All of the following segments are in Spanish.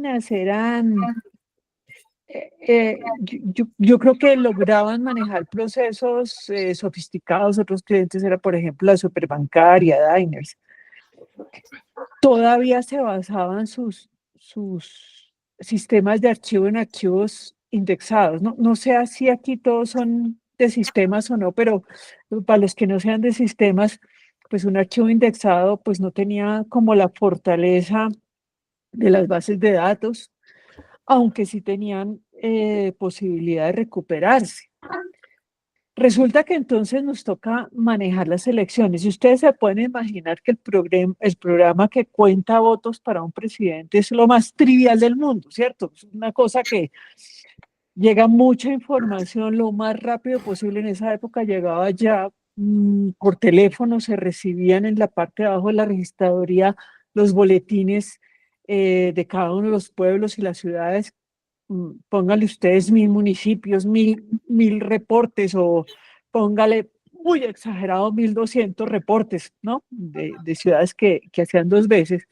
páginas eran, yo creo que lograban manejar procesos sofisticados. Otros clientes era, por ejemplo, la Superbancaria, Diners. Todavía se basaban sus sistemas de archivo en archivos indexados. No sé si aquí todos son de sistemas o no, pero para los que no sean de sistemas, pues un archivo indexado pues no tenía como la fortaleza de las bases de datos, aunque sí tenían posibilidad de recuperarse. Resulta que entonces nos toca manejar las elecciones. Y ustedes se pueden imaginar que el programa que cuenta votos para un presidente es lo más trivial del mundo, ¿cierto? Es una cosa que llega mucha información lo más rápido posible. En esa época llegaba ya por teléfono, se recibían en la parte de abajo de la registraduría los boletines de cada uno de los pueblos y las ciudades. Póngale ustedes 1000 municipios, mil reportes, o póngale muy exagerado 1200 reportes, ¿no? De ciudades que hacían 2 veces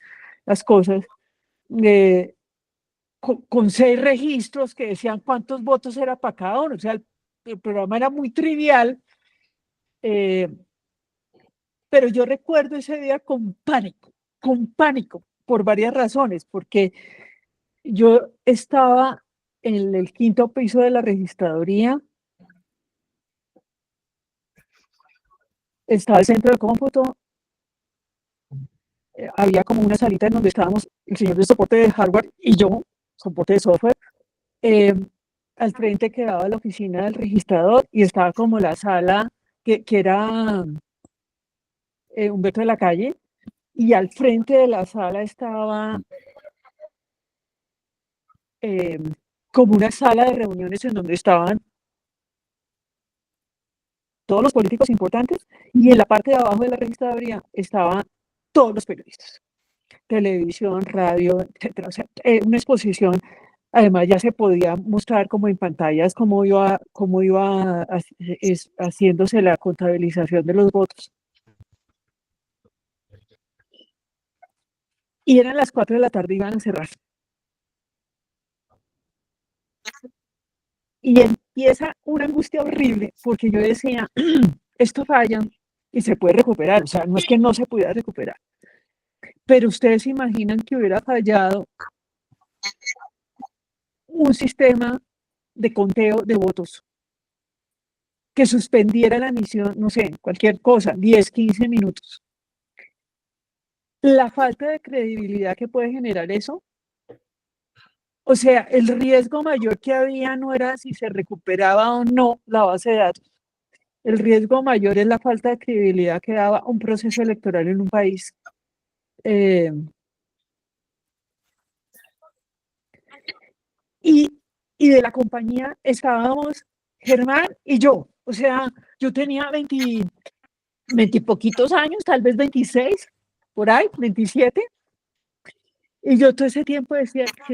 las cosas, eh, con 6 registros que decían cuántos votos era para cada uno. O sea, el programa era muy trivial, eh, pero yo recuerdo ese día con pánico, por varias razones, porque yo estaba en el 5.º piso de la registraduría, estaba el centro de cómputo, había como una salita en donde estábamos el señor de soporte de hardware y yo, soporte de software. eh, Al frente quedaba la oficina del registrador y estaba como la sala que era Humberto de la Calle, y al frente de la sala estaba eh, como una sala de reuniones en donde estaban todos los políticos importantes, y en la parte de abajo de la registraduría estaban todos los periodistas, televisión, radio, etcétera. O sea, una exposición. Además, ya se podía mostrar como en pantallas cómo iba haciéndose la contabilización de los votos. Y eran las 4 de la tarde, iban a cerrar. Y empieza una angustia horrible, porque yo decía, esto falla y se puede recuperar. O sea, no es que no se pudiera recuperar. Pero ustedes se imaginan que hubiera fallado un sistema de conteo de votos, que suspendiera la emisión, no sé, cualquier cosa, 10, 15 minutos. La falta de credibilidad que puede generar eso. O sea, el riesgo mayor que había no era si se recuperaba o no la base de datos. El riesgo mayor es la falta de credibilidad que daba un proceso electoral en un país. Eh, y, y de la compañía estábamos Germán y yo. O sea, yo tenía 20 y poquitos años, tal vez 26, por ahí, 27. Y yo todo ese tiempo decía, si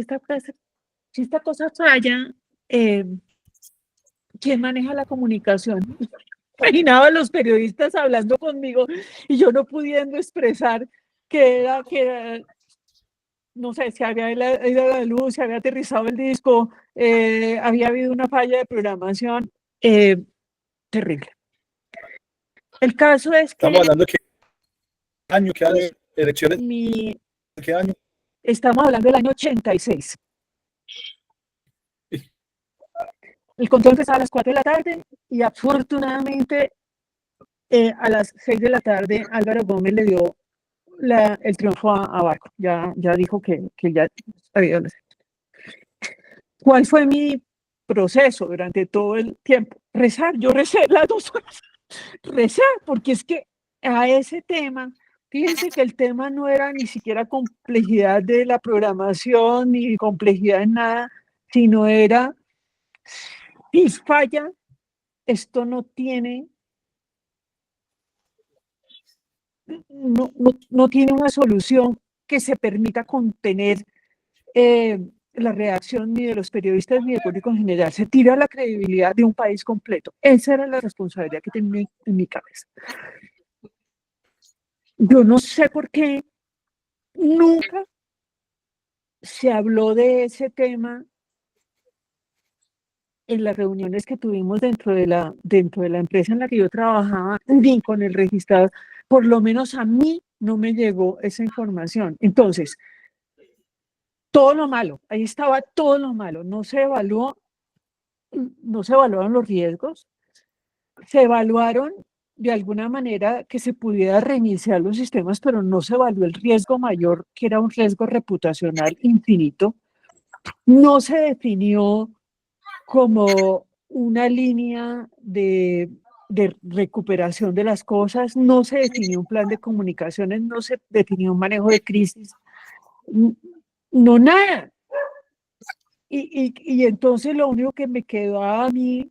esta cosa falla, ¿quién maneja la comunicación? Imaginaba a los periodistas hablando conmigo y yo no pudiendo expresar que era, no sé, si había ido a la luz, si había aterrizado el disco, había habido una falla de programación. Terrible. El caso es que Estamos hablando de qué año, elecciones, ¿qué año? Estamos hablando del año 86. El control empezaba a las 4 de la tarde y afortunadamente a las 6 de la tarde Álvaro Gómez le dio el triunfo a Barco. Ya dijo que ya había. ¿Cuál fue mi proceso durante todo el tiempo? Rezar. Yo recé las 2 horas. Rezar, porque es que a ese tema, fíjense que el tema no era ni siquiera complejidad de la programación ni complejidad en nada, sino era, si falla, esto no tiene una solución que se permita contener la reacción ni de los periodistas ni del público en general. Se tira la credibilidad de un país completo. Esa era la responsabilidad que tenía en mi cabeza. Yo no sé por qué nunca se habló de ese tema en las reuniones que tuvimos dentro de la empresa en la que yo trabajaba, ni con el registrador, por lo menos a mí no me llegó esa información. Entonces, todo lo malo, ahí estaba todo lo malo, no se evaluaron los riesgos, se evaluaron de alguna manera que se pudiera reiniciar los sistemas, pero no se evaluó el riesgo mayor, que era un riesgo reputacional infinito. No se definió como una línea de recuperación de las cosas, no se definió un plan de comunicaciones, no se definió un manejo de crisis, no nada. Y entonces lo único que me quedó a mí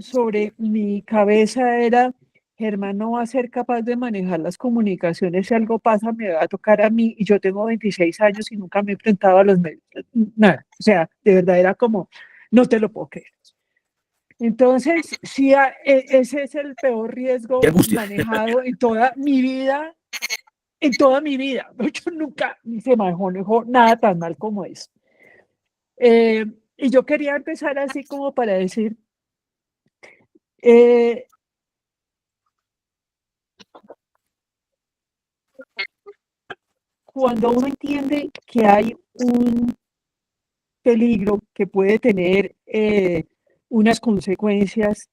sobre mi cabeza era, Germán no va a ser capaz de manejar las comunicaciones, si algo pasa me va a tocar a mí, y yo tengo 26 años y nunca me he enfrentado a los medios, nada, o sea, de verdad era como, no te lo puedo creer. Entonces, sí, ese es el peor riesgo manejado en toda mi vida, yo nunca se manejó nada tan mal como eso. Y yo quería empezar así como para decir, cuando uno entiende que hay un peligro que puede tener unas consecuencias,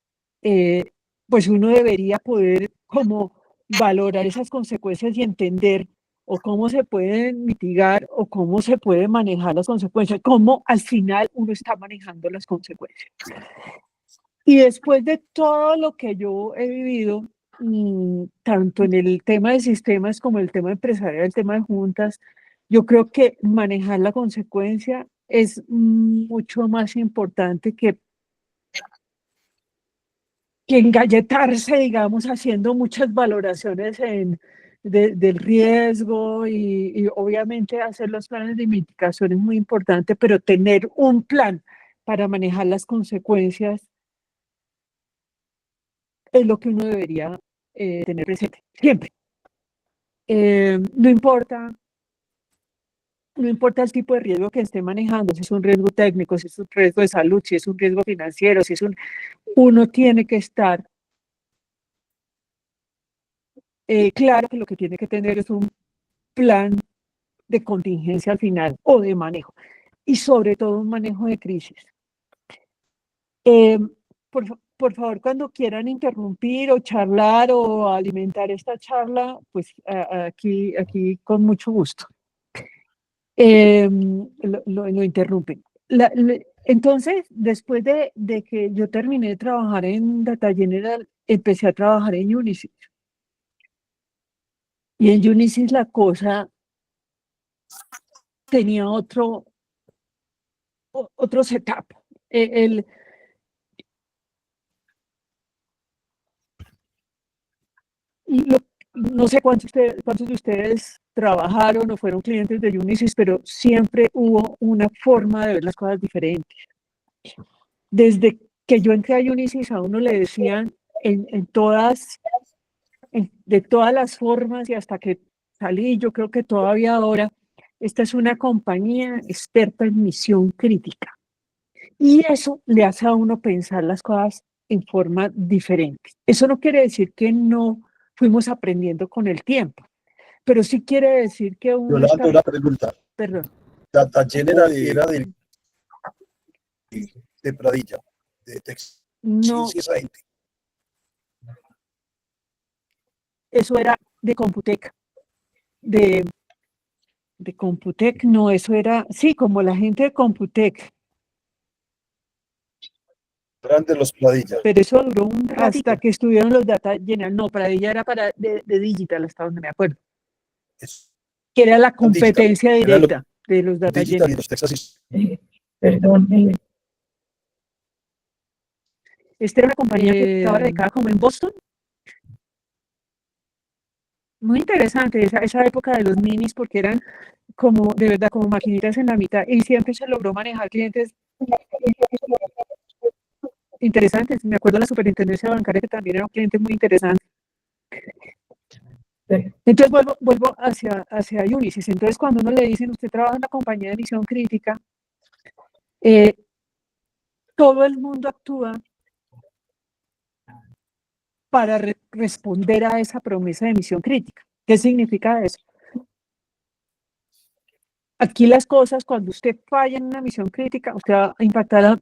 pues uno debería poder como valorar esas consecuencias y entender o cómo se pueden mitigar o cómo se pueden manejar las consecuencias, cómo al final uno está manejando las consecuencias. Y después de todo lo que yo he vivido, tanto en el tema de sistemas como el tema empresarial, el tema de juntas, yo creo que manejar la consecuencia es mucho más importante que engalletarse, digamos, haciendo muchas valoraciones del riesgo y obviamente hacer los planes de mitigación es muy importante, pero tener un plan para manejar las consecuencias es lo que uno debería tener presente, siempre. No importa el tipo de riesgo que esté manejando, si es un riesgo técnico, si es un riesgo de salud, si es un riesgo financiero, uno tiene que estar claro que lo que tiene que tener es un plan de contingencia al final o de manejo y sobre todo un manejo de crisis. Por favor, cuando quieran interrumpir o charlar o alimentar esta charla, pues aquí con mucho gusto. Lo interrumpen. Entonces, después de que yo terminé de trabajar en Data General, empecé a trabajar en Unisys. Y en Unisys la cosa tenía otro setup. No sé cuántos de ustedes trabajaron o fueron clientes de Unisys, pero siempre hubo una forma de ver las cosas diferentes. Desde que yo entré a Unisys, a uno le decían de todas las formas y hasta que salí, yo creo que todavía ahora, esta es una compañía experta en misión crítica. Y eso le hace a uno pensar las cosas en forma diferente. Eso no quiere decir que no fuimos aprendiendo con el tiempo, pero sí quiere decir que uno Yolanda, una pregunta. Perdón. Data General era de Pradilla, de Texas. No, Sí, esa gente. eso era de Computec. De Computec, no, eso era, sí, como la gente de Computec. Eran de los Pradilla. Pero eso duró hasta que estuvieron los Data General. No, Pradilla era de Digital, hasta donde me acuerdo. Que era la competencia directa de los Data General. Y los Texas. Perdón. Esta era una compañía que estaba radicada como en Boston. Muy interesante esa época de los minis, porque eran como, de verdad, como maquinitas en la mitad, y siempre se logró manejar clientes interesantes. Me acuerdo de la superintendencia bancaria, que también era un cliente muy interesante. Entonces vuelvo hacia Unisys. Entonces cuando uno le dicen, usted trabaja en una compañía de misión crítica, todo el mundo actúa para responder a esa promesa de misión crítica. ¿Qué significa eso? Aquí las cosas, cuando usted falla en una misión crítica, usted va a impactar a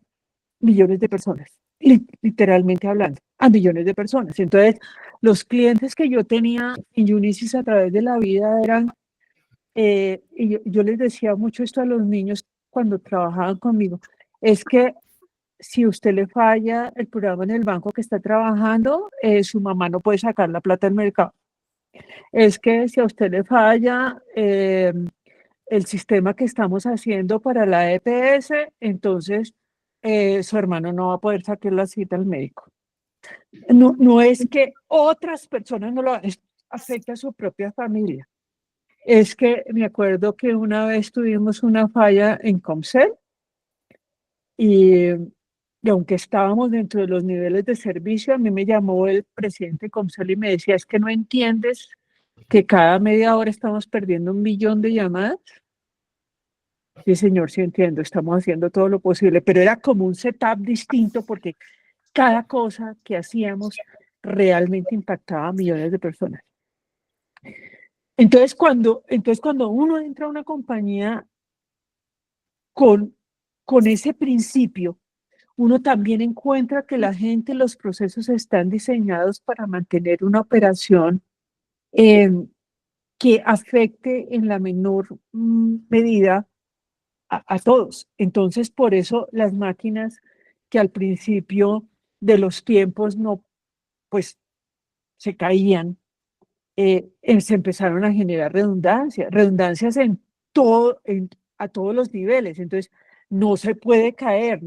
millones de personas, literalmente hablando, a millones de personas. Entonces, los clientes que yo tenía en Unisys a través de la vida eran, y yo les decía mucho esto a los niños cuando trabajaban conmigo, es que si usted le falla el programa en el banco que está trabajando, su mamá no puede sacar la plata del mercado. Es que si a usted le falla el sistema que estamos haciendo para la EPS, entonces su hermano no va a poder sacar la cita al médico. No es que otras personas no lo hagan, afecta a su propia familia. Es que me acuerdo que una vez tuvimos una falla en Comcel y aunque estábamos dentro de los niveles de servicio, a mí me llamó el presidente de Comcel y me decía, es que no entiendes que cada media hora estamos perdiendo 1 millón de llamadas. Sí, señor, sí entiendo, estamos haciendo todo lo posible, pero era como un setup distinto porque cada cosa que hacíamos realmente impactaba a millones de personas. Entonces, cuando uno entra a una compañía con ese principio, uno también encuentra que la gente, los procesos están diseñados para mantener una operación que afecte en la menor medida a todos. Entonces, por eso las máquinas que al principio de los tiempos no, pues se caían, se empezaron a generar redundancias en todo, a todos los niveles. Entonces, no se puede caer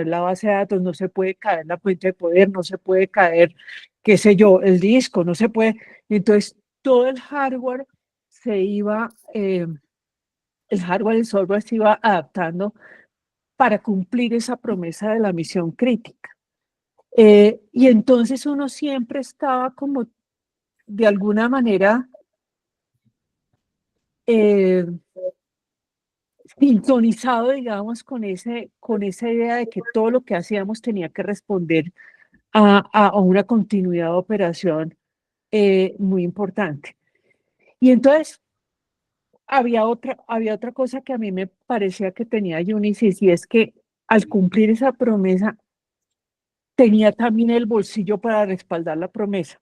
la base de datos, no se puede caer la fuente de poder, no se puede caer, qué sé yo, el disco, no se puede. Entonces, todo el hardware se iba, el hardware y el software se iba adaptando para cumplir esa promesa de la misión crítica. Y entonces uno siempre estaba como de alguna manera sintonizado, digamos, con esa idea de que todo lo que hacíamos tenía que responder a una continuidad de operación muy importante. Y entonces había otra cosa que a mí me parecía que tenía Unisys, y es que al cumplir esa promesa tenía también el bolsillo para respaldar la promesa.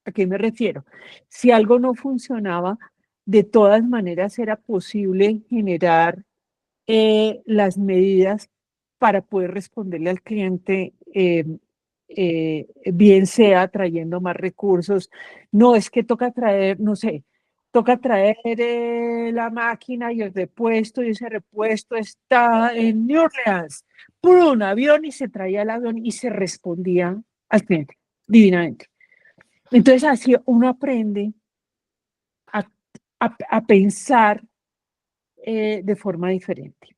¿A qué me refiero? Si algo no funcionaba, de todas maneras era posible generar las medidas para poder responderle al cliente, bien sea trayendo más recursos. No, es que toca traer, no sé, toca traer la máquina y el repuesto, y ese repuesto está en New Orleans, por un avión, y se traía el avión y se respondía al cliente divinamente. Entonces así uno aprende a pensar de forma diferente.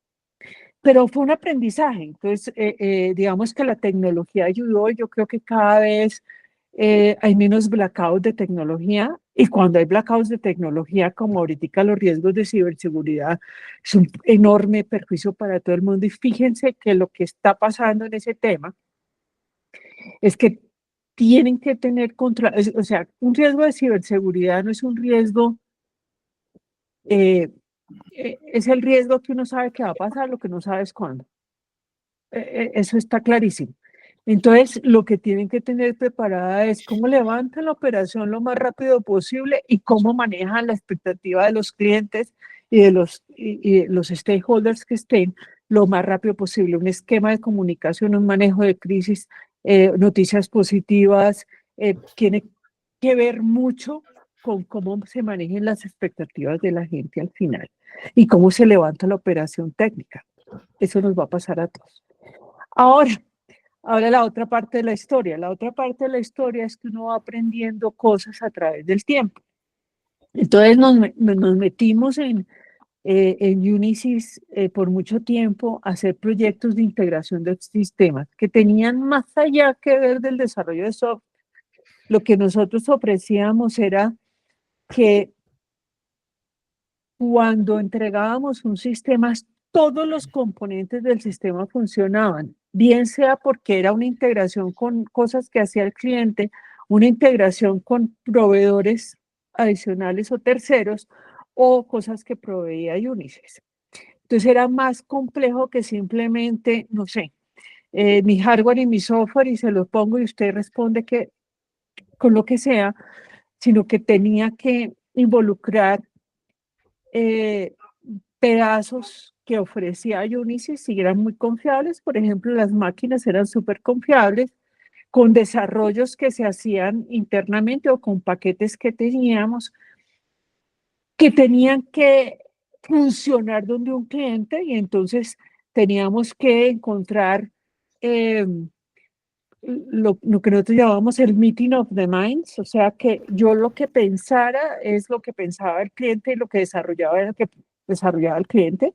Pero fue un aprendizaje. Entonces, digamos que la tecnología ayudó. Yo creo que cada vez hay menos blackouts de tecnología, y cuando hay blackouts de tecnología, como ahorita los riesgos de ciberseguridad, es un enorme perjuicio para todo el mundo. Y fíjense que lo que está pasando en ese tema es que tienen que tener control. O sea, un riesgo de ciberseguridad no es un riesgo, es el riesgo que uno sabe que va a pasar, lo que no sabes cuándo. Eso está clarísimo. Entonces, lo que tienen que tener preparada es cómo levantan la operación lo más rápido posible y cómo manejan la expectativa de los clientes y de los stakeholders que estén lo más rápido posible. Un esquema de comunicación, un manejo de crisis, noticias positivas, tiene que ver mucho con cómo se manejen las expectativas de la gente al final y cómo se levanta la operación técnica. Eso nos va a pasar a todos. Ahora la otra parte de la historia. La otra parte de la historia es que uno va aprendiendo cosas a través del tiempo. Entonces nos metimos en Unisys por mucho tiempo a hacer proyectos de integración de sistemas que tenían más allá que ver del desarrollo de software. Lo que nosotros ofrecíamos era que cuando entregábamos un sistema, todos los componentes del sistema funcionaban, bien sea porque era una integración con cosas que hacía el cliente, una integración con proveedores adicionales o terceros, o cosas que proveía Unisys. Entonces era más complejo que simplemente, no sé, mi hardware y mi software y se los pongo y usted responde que con lo que sea, sino que tenía que involucrar pedazos que ofrecía Unisys y eran muy confiables. Por ejemplo, las máquinas eran súper confiables, con desarrollos que se hacían internamente o con paquetes que teníamos, que tenían que funcionar donde un cliente, y entonces teníamos que encontrar lo que nosotros llamamos el meeting of the minds, o sea que yo lo que pensara es lo que pensaba el cliente y lo que desarrollaba era lo que desarrollaba el cliente,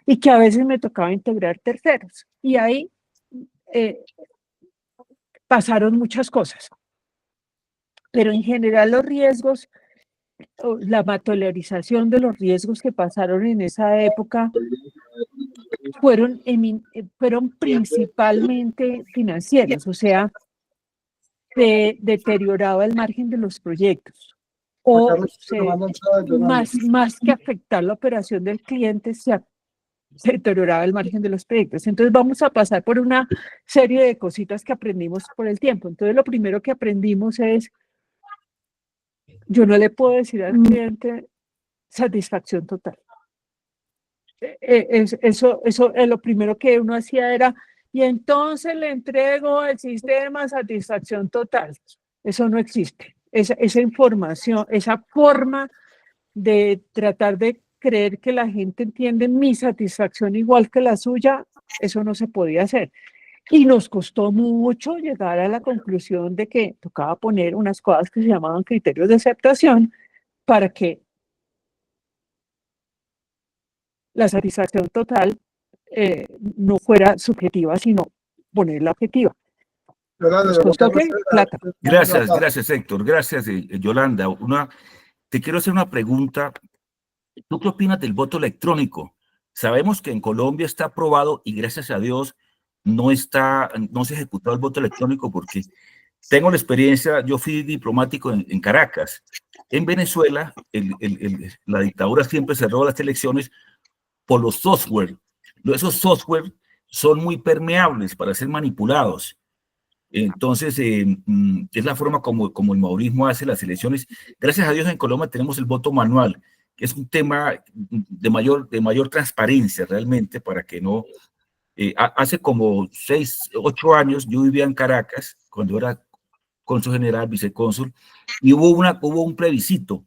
y que a veces me tocaba integrar terceros. Y ahí pasaron muchas cosas. Pero en general los riesgos, la materialización de los riesgos que pasaron en esa época fueron principalmente financieros, o sea, se deterioraba el margen de los proyectos. O más que afectar la operación del cliente, se deterioraba el margen de los proyectos. Entonces vamos a pasar por una serie de cositas que aprendimos por el tiempo. Entonces lo primero que aprendimos es, yo no le puedo decir al cliente satisfacción total. Eso lo primero que uno hacía era, y entonces le entrego el sistema satisfacción total. Eso no existe. Esa información, esa forma de tratar de creer que la gente entiende mi satisfacción igual que la suya, eso no se podía hacer. Y nos costó mucho llegar a la conclusión de que tocaba poner unas cosas que se llamaban criterios de aceptación para que la satisfacción total no fuera subjetiva, sino ponerla objetiva. Nos costó que plata. Gracias, Héctor. Gracias, Yolanda. Te quiero hacer una pregunta. ¿Tú qué opinas del voto electrónico? Sabemos que en Colombia está aprobado y gracias a Dios no se ha ejecutado el voto electrónico porque tengo la experiencia, yo fui diplomático en Caracas. En Venezuela, la dictadura siempre cerró las elecciones por los software. Esos software son muy permeables para ser manipulados. Entonces, es la forma como el maurismo hace las elecciones. Gracias a Dios en Colombia tenemos el voto manual, que es un tema de mayor transparencia realmente para que no... hace como 6, 8 años yo vivía en Caracas, cuando era cónsul general, vicecónsul, y hubo un plebiscito.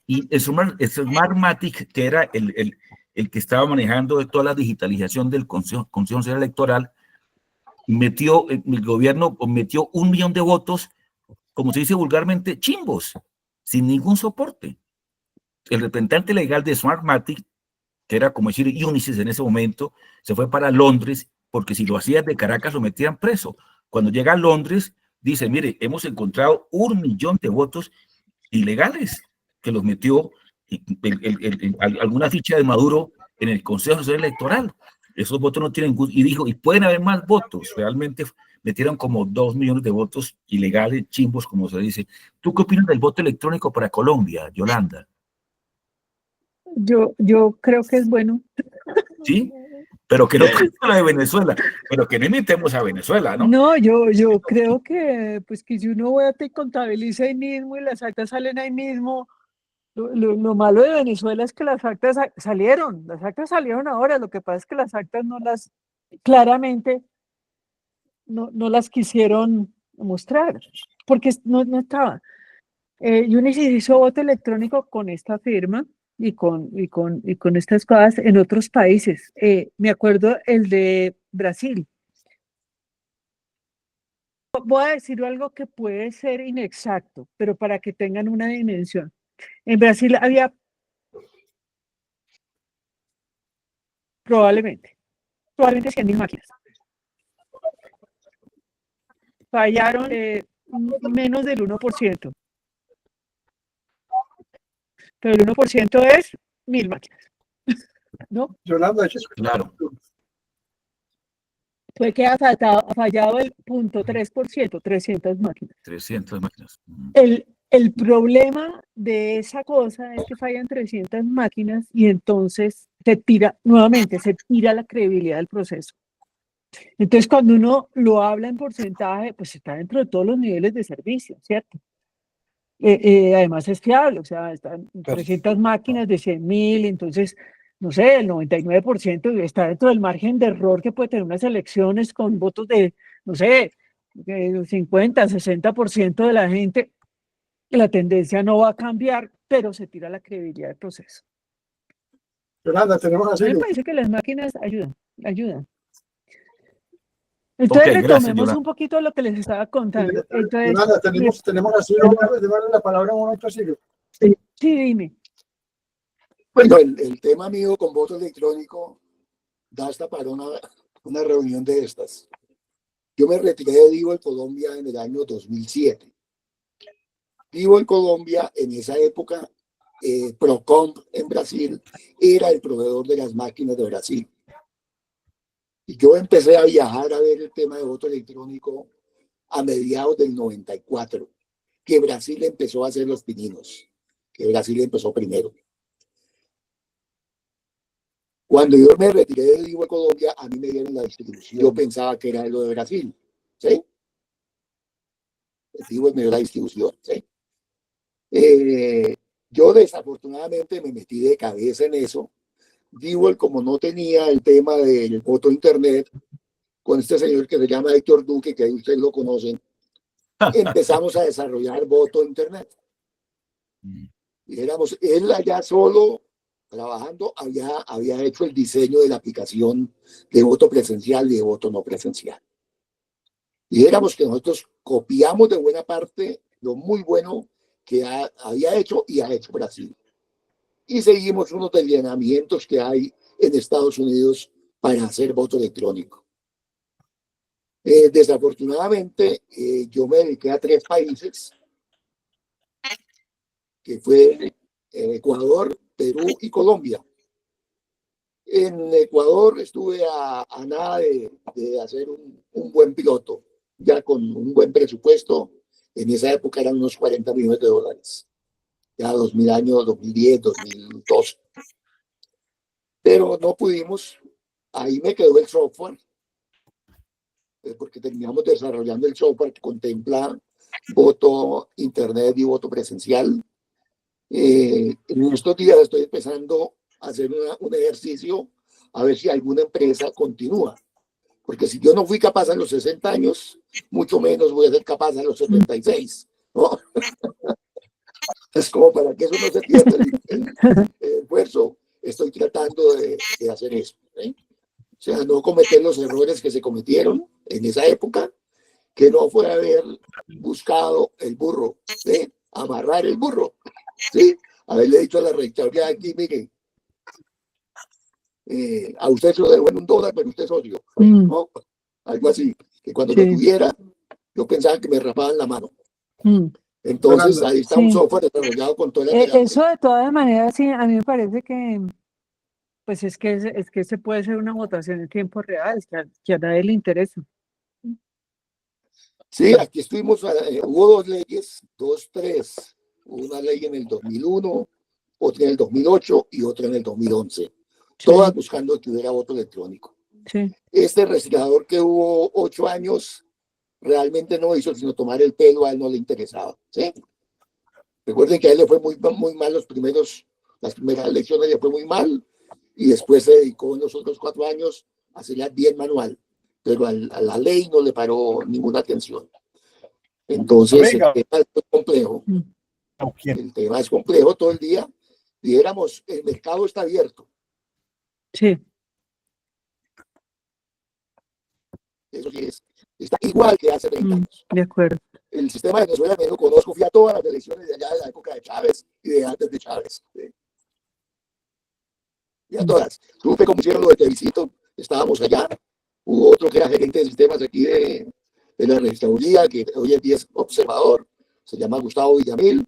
Y el Smartmatic, que era el que estaba manejando toda la digitalización del Consejo Nacional Electoral, el gobierno metió 1 millón de votos, como se dice vulgarmente, chimbos, sin ningún soporte. El representante legal de Smartmatic, que era como decir Unisys en ese momento, se fue para Londres, porque si lo hacía de Caracas lo metían preso. Cuando llega a Londres, dice, mire, hemos encontrado 1 millón de votos ilegales, que los metió alguna ficha de Maduro en el Consejo Nacional Electoral. Esos votos no tienen gusto, y dijo, y pueden haber más votos. Realmente metieron como 2 millones de votos ilegales, chimbos, como se dice. ¿Tú qué opinas del voto electrónico para Colombia, Yolanda? Yo creo que es bueno. ¿Sí? Pero que no la de Venezuela, pero que no imitemos a Venezuela, ¿no? No, yo creo que, pues, que si uno te contabiliza ahí mismo y las actas salen ahí mismo, lo malo de Venezuela es que las actas salieron ahora, lo que pasa es que las actas claramente no las quisieron mostrar, porque no estaban. Unisys hizo voto electrónico con esta firma y con estas cosas en otros países. Me acuerdo el de Brasil. Voy a decir algo que puede ser inexacto, pero para que tengan una dimensión. En Brasil había probablemente 100.000 máquinas. Fallaron menos del 1%. pero el 1% es 1000 máquinas, ¿no? Yolanda, Claro. Fue que ha fallado el 0.3%, 300 máquinas. 300 máquinas. El problema de esa cosa es que fallan 300 máquinas y entonces se tira la credibilidad del proceso. Entonces, cuando uno lo habla en porcentaje, pues está dentro de todos los niveles de servicio, ¿cierto? Además es fiable, o sea, están 300 máquinas de 100.000, entonces, no sé, el 99% está dentro del margen de error que puede tener unas elecciones con votos de, no sé, 50, 60% de la gente. La tendencia no va a cambiar, pero se tira la credibilidad del proceso. Yolanda, tenemos A así. mí me parece que las máquinas ayudan. Entonces, Ok, gracias, retomemos Yolanda. un poquito lo que les estaba contando. Entonces, Yolanda, tenemos así, de darle la palabra a un otro siglo. sí, dime. Bueno, el tema mío con voto electrónico da hasta para una reunión de estas. Yo me retiré de Vivo en Colombia en el año 2007. Vivo en Colombia, en esa época, Procomp en Brasil era el proveedor de las máquinas de Brasil. Y yo empecé a viajar a ver el tema de voto electrónico a mediados del 94, que Brasil empezó a hacer los pininos, que Brasil empezó primero. Cuando yo me retiré de Vivo en Colombia, a mí me dieron la distribución. Yo pensaba que era lo de Brasil, ¿sí? El Vivo me dio la distribución, ¿sí? Yo desafortunadamente me metí de cabeza en eso. Vivo, como no tenía el tema del voto internet, con este señor que se llama Héctor Duque, que ahí ustedes lo conocen, empezamos a desarrollar voto internet. Y éramos, él allá solo trabajando, había hecho el diseño de la aplicación de voto presencial y de voto no presencial. Y éramos que nosotros copiamos de buena parte lo muy bueno que había hecho y ha hecho Brasil. Y seguimos unos lineamientos que hay en Estados Unidos para hacer voto electrónico. Desafortunadamente, yo me dediqué a 3 países, que fue Ecuador, Perú y Colombia. En Ecuador estuve a nada de hacer un buen piloto, ya con un buen presupuesto. En esa época eran unos $40 millones, ya 2000 años, 2010, 2012. Pero no pudimos, ahí me quedó el software, porque terminamos desarrollando el software que contempla voto internet y voto presencial. En estos días estoy empezando a hacer un ejercicio a ver si alguna empresa continúa, porque si yo no fui capaz a los 60 años, mucho menos voy a ser capaz a los 76, ¿no? Es como para que eso no se pierda el esfuerzo. Estoy tratando de hacer eso, ¿eh? O sea, no cometer los errores que se cometieron en esa época, que no fue haber buscado el burro, ¿sí? Amarrar el burro, ¿sí? Haberle dicho a la rectoría aquí, mire, a usted se lo debo en $1, pero usted es socio, ¿no? Algo así, que cuando lo tuviera, yo pensaba que me rapaban la mano. Entonces, ahí está un software desarrollado con toda la eso de todas maneras, sí, a mí me parece que pues es que se puede hacer una votación en tiempo real, que a nadie le interesa. Sí, aquí estuvimos, hubo 2 leyes, 3. Una ley en el 2001, otra en el 2008 y otra en el 2011. Todas buscando que hubiera voto electrónico. Sí. Este legislador que hubo 8 años realmente no hizo sino tomar el pelo, a él no le interesaba, ¿sí? Recuerden que a él le fue muy mal las primeras elecciones le fue muy mal, y después se dedicó en los otros 4 años a hacerla bien manual, pero a la ley no le paró ninguna atención. Entonces, el tema es complejo. El tema es complejo todo el día. Dijéramos, el mercado está abierto. Sí. Eso sí está igual que hace 20 años. De acuerdo. El sistema de Venezuela me lo conozco, fui a todas las elecciones de allá de la época de Chávez y de antes de Chávez. ¿Sí? Y a todas. Supe cómo hicieron lo de Televicito, estábamos allá. Hubo otro que era gerente de sistemas aquí de la registraduría, que hoy en día es observador, se llama Gustavo Villamil.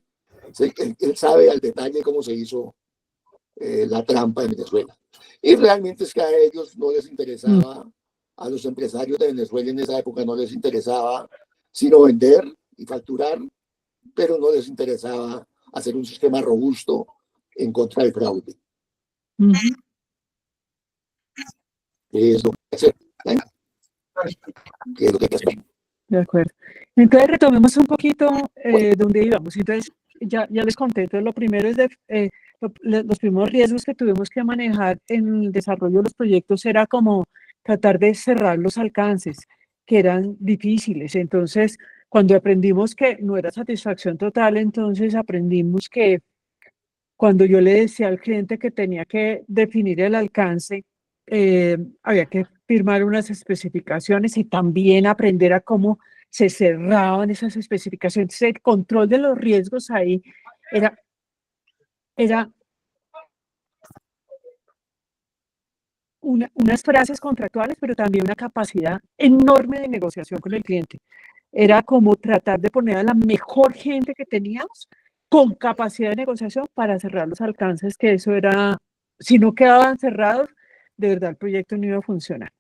¿sí? Él sabe al detalle cómo se hizo la trampa en Venezuela. Y realmente es que a ellos no les interesaba, a los empresarios de Venezuela en esa época no les interesaba sino vender y facturar, pero no les interesaba hacer un sistema robusto en contra del fraude. Que es lo que hacer, ¿eh? Que es lo que hay que hacer. De acuerdo. Entonces retomemos un poquito donde íbamos. Entonces ya les conté. Entonces lo primero es los primeros riesgos que tuvimos que manejar en el desarrollo de los proyectos era como tratar de cerrar los alcances, que eran difíciles. Entonces, cuando aprendimos que no era satisfacción total, entonces aprendimos que cuando yo le decía al cliente que tenía que definir el alcance, había que firmar unas especificaciones y también aprender a cómo se cerraban esas especificaciones. El control de los riesgos ahí era unas frases contractuales, pero también una capacidad enorme de negociación con el cliente. Era como tratar de poner a la mejor gente que teníamos con capacidad de negociación para cerrar los alcances, que eso era, si no quedaban cerrados, de verdad el proyecto no iba a funcionar.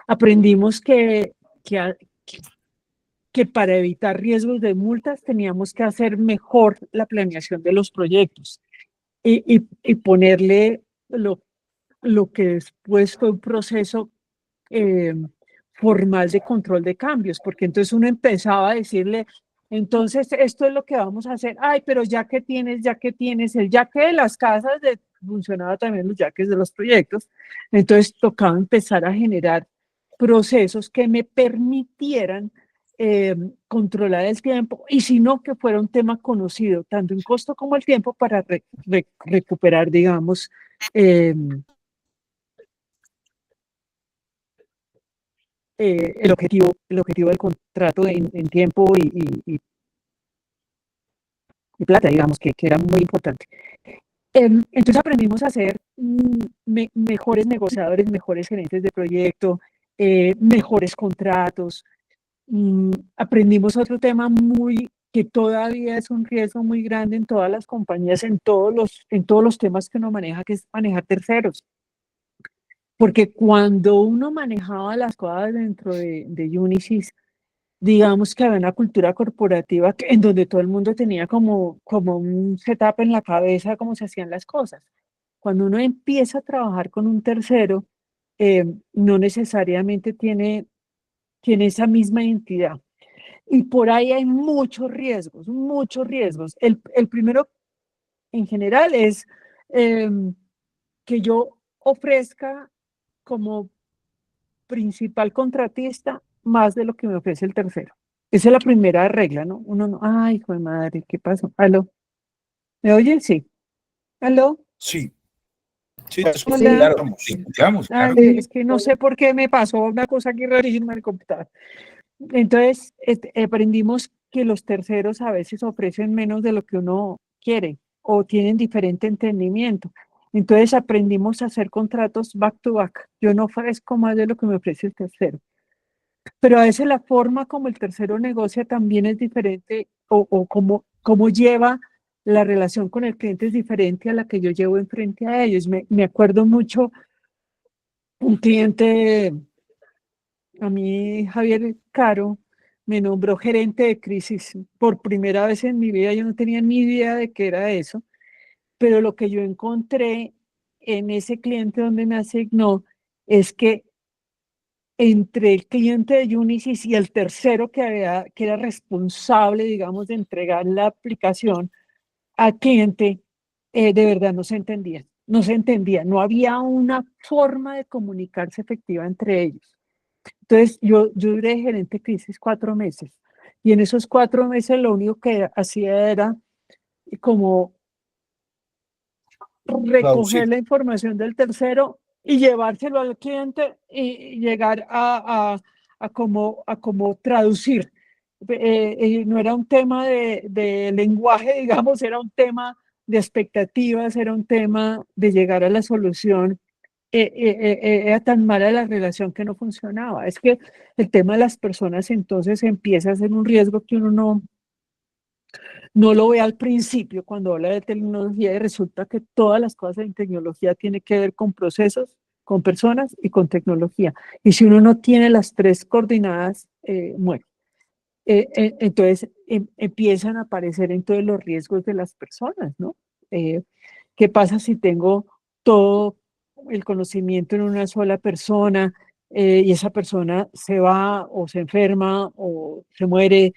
Aprendimos que para evitar riesgos de multas teníamos que hacer mejor la planeación de los proyectos y ponerle lo que después fue un proceso formal de control de cambios, porque entonces uno empezaba a decirle, entonces esto es lo que vamos a hacer, ay, pero ya que tienes, el yaque de las casas, funcionaba también los yaques de los proyectos, entonces tocaba empezar a generar procesos que me permitieran controlar el tiempo, y si no, que fuera un tema conocido, tanto en costo como el tiempo, para recuperar, digamos, el objetivo del contrato en tiempo y plata, digamos, que era muy importante. Entonces aprendimos a ser mejores negociadores, mejores gerentes de proyecto, mejores contratos. Aprendimos otro tema que todavía es un riesgo muy grande en todas las compañías, en todos los temas que uno maneja, que es manejar terceros. Porque cuando uno manejaba las cosas dentro de Unisys, digamos que había una cultura corporativa en donde todo el mundo tenía como un setup en la cabeza de cómo se hacían las cosas. Cuando uno empieza a trabajar con un tercero, no necesariamente tiene esa misma identidad. Y por ahí hay muchos riesgos, muchos riesgos. El primero, en general, es que yo ofrezca como principal contratista más de lo que me ofrece el tercero. Esa es la primera regla, ¿no? Uno no, ay, hijo de madre, ¿qué pasó? ¿Aló? ¿Me oyen? Sí. ¿Aló? Sí, sí, te escucho, Hola. claro. Escuchamos, claro. Es que no sé por qué me pasó una cosa aquí rarísima en el computador. Entonces, aprendimos que los terceros a veces ofrecen menos de lo que uno quiere o tienen diferente entendimiento. Entonces, aprendimos a hacer contratos back to back. Yo no ofrezco más de lo que me ofrece el tercero. Pero a veces la forma como el tercero negocia también es diferente o como lleva la relación con el cliente es diferente a la que yo llevo enfrente a ellos. Me acuerdo mucho un cliente, a mí Javier Caro, me nombró gerente de crisis por primera vez en mi vida. Yo no tenía ni idea de qué era eso, pero lo que yo encontré en ese cliente donde me asignó es que entre el cliente de Unisys y el tercero que era responsable, digamos, de entregar la aplicación al cliente, de verdad no se entendía, no había una forma de comunicarse efectiva entre ellos. Entonces, yo duré gerente de crisis 4 meses, y en esos 4 meses lo único que hacía era como recoger la información del tercero y llevárselo al cliente y llegar a como traducir. No era un tema de lenguaje, digamos, era un tema de expectativas, era un tema de llegar a la solución. Era tan mala la relación que no funcionaba. Es que el tema de las personas entonces empieza a ser un riesgo que uno no lo ve al principio cuando habla de tecnología y resulta que todas las cosas en tecnología tienen que ver con procesos, con personas y con tecnología. Y si uno no tiene las tres coordinadas, muere. Entonces empiezan a aparecer entonces los riesgos de las personas, ¿no? ¿Qué pasa si tengo todo el conocimiento en una sola persona y esa persona se va o se enferma o se muere?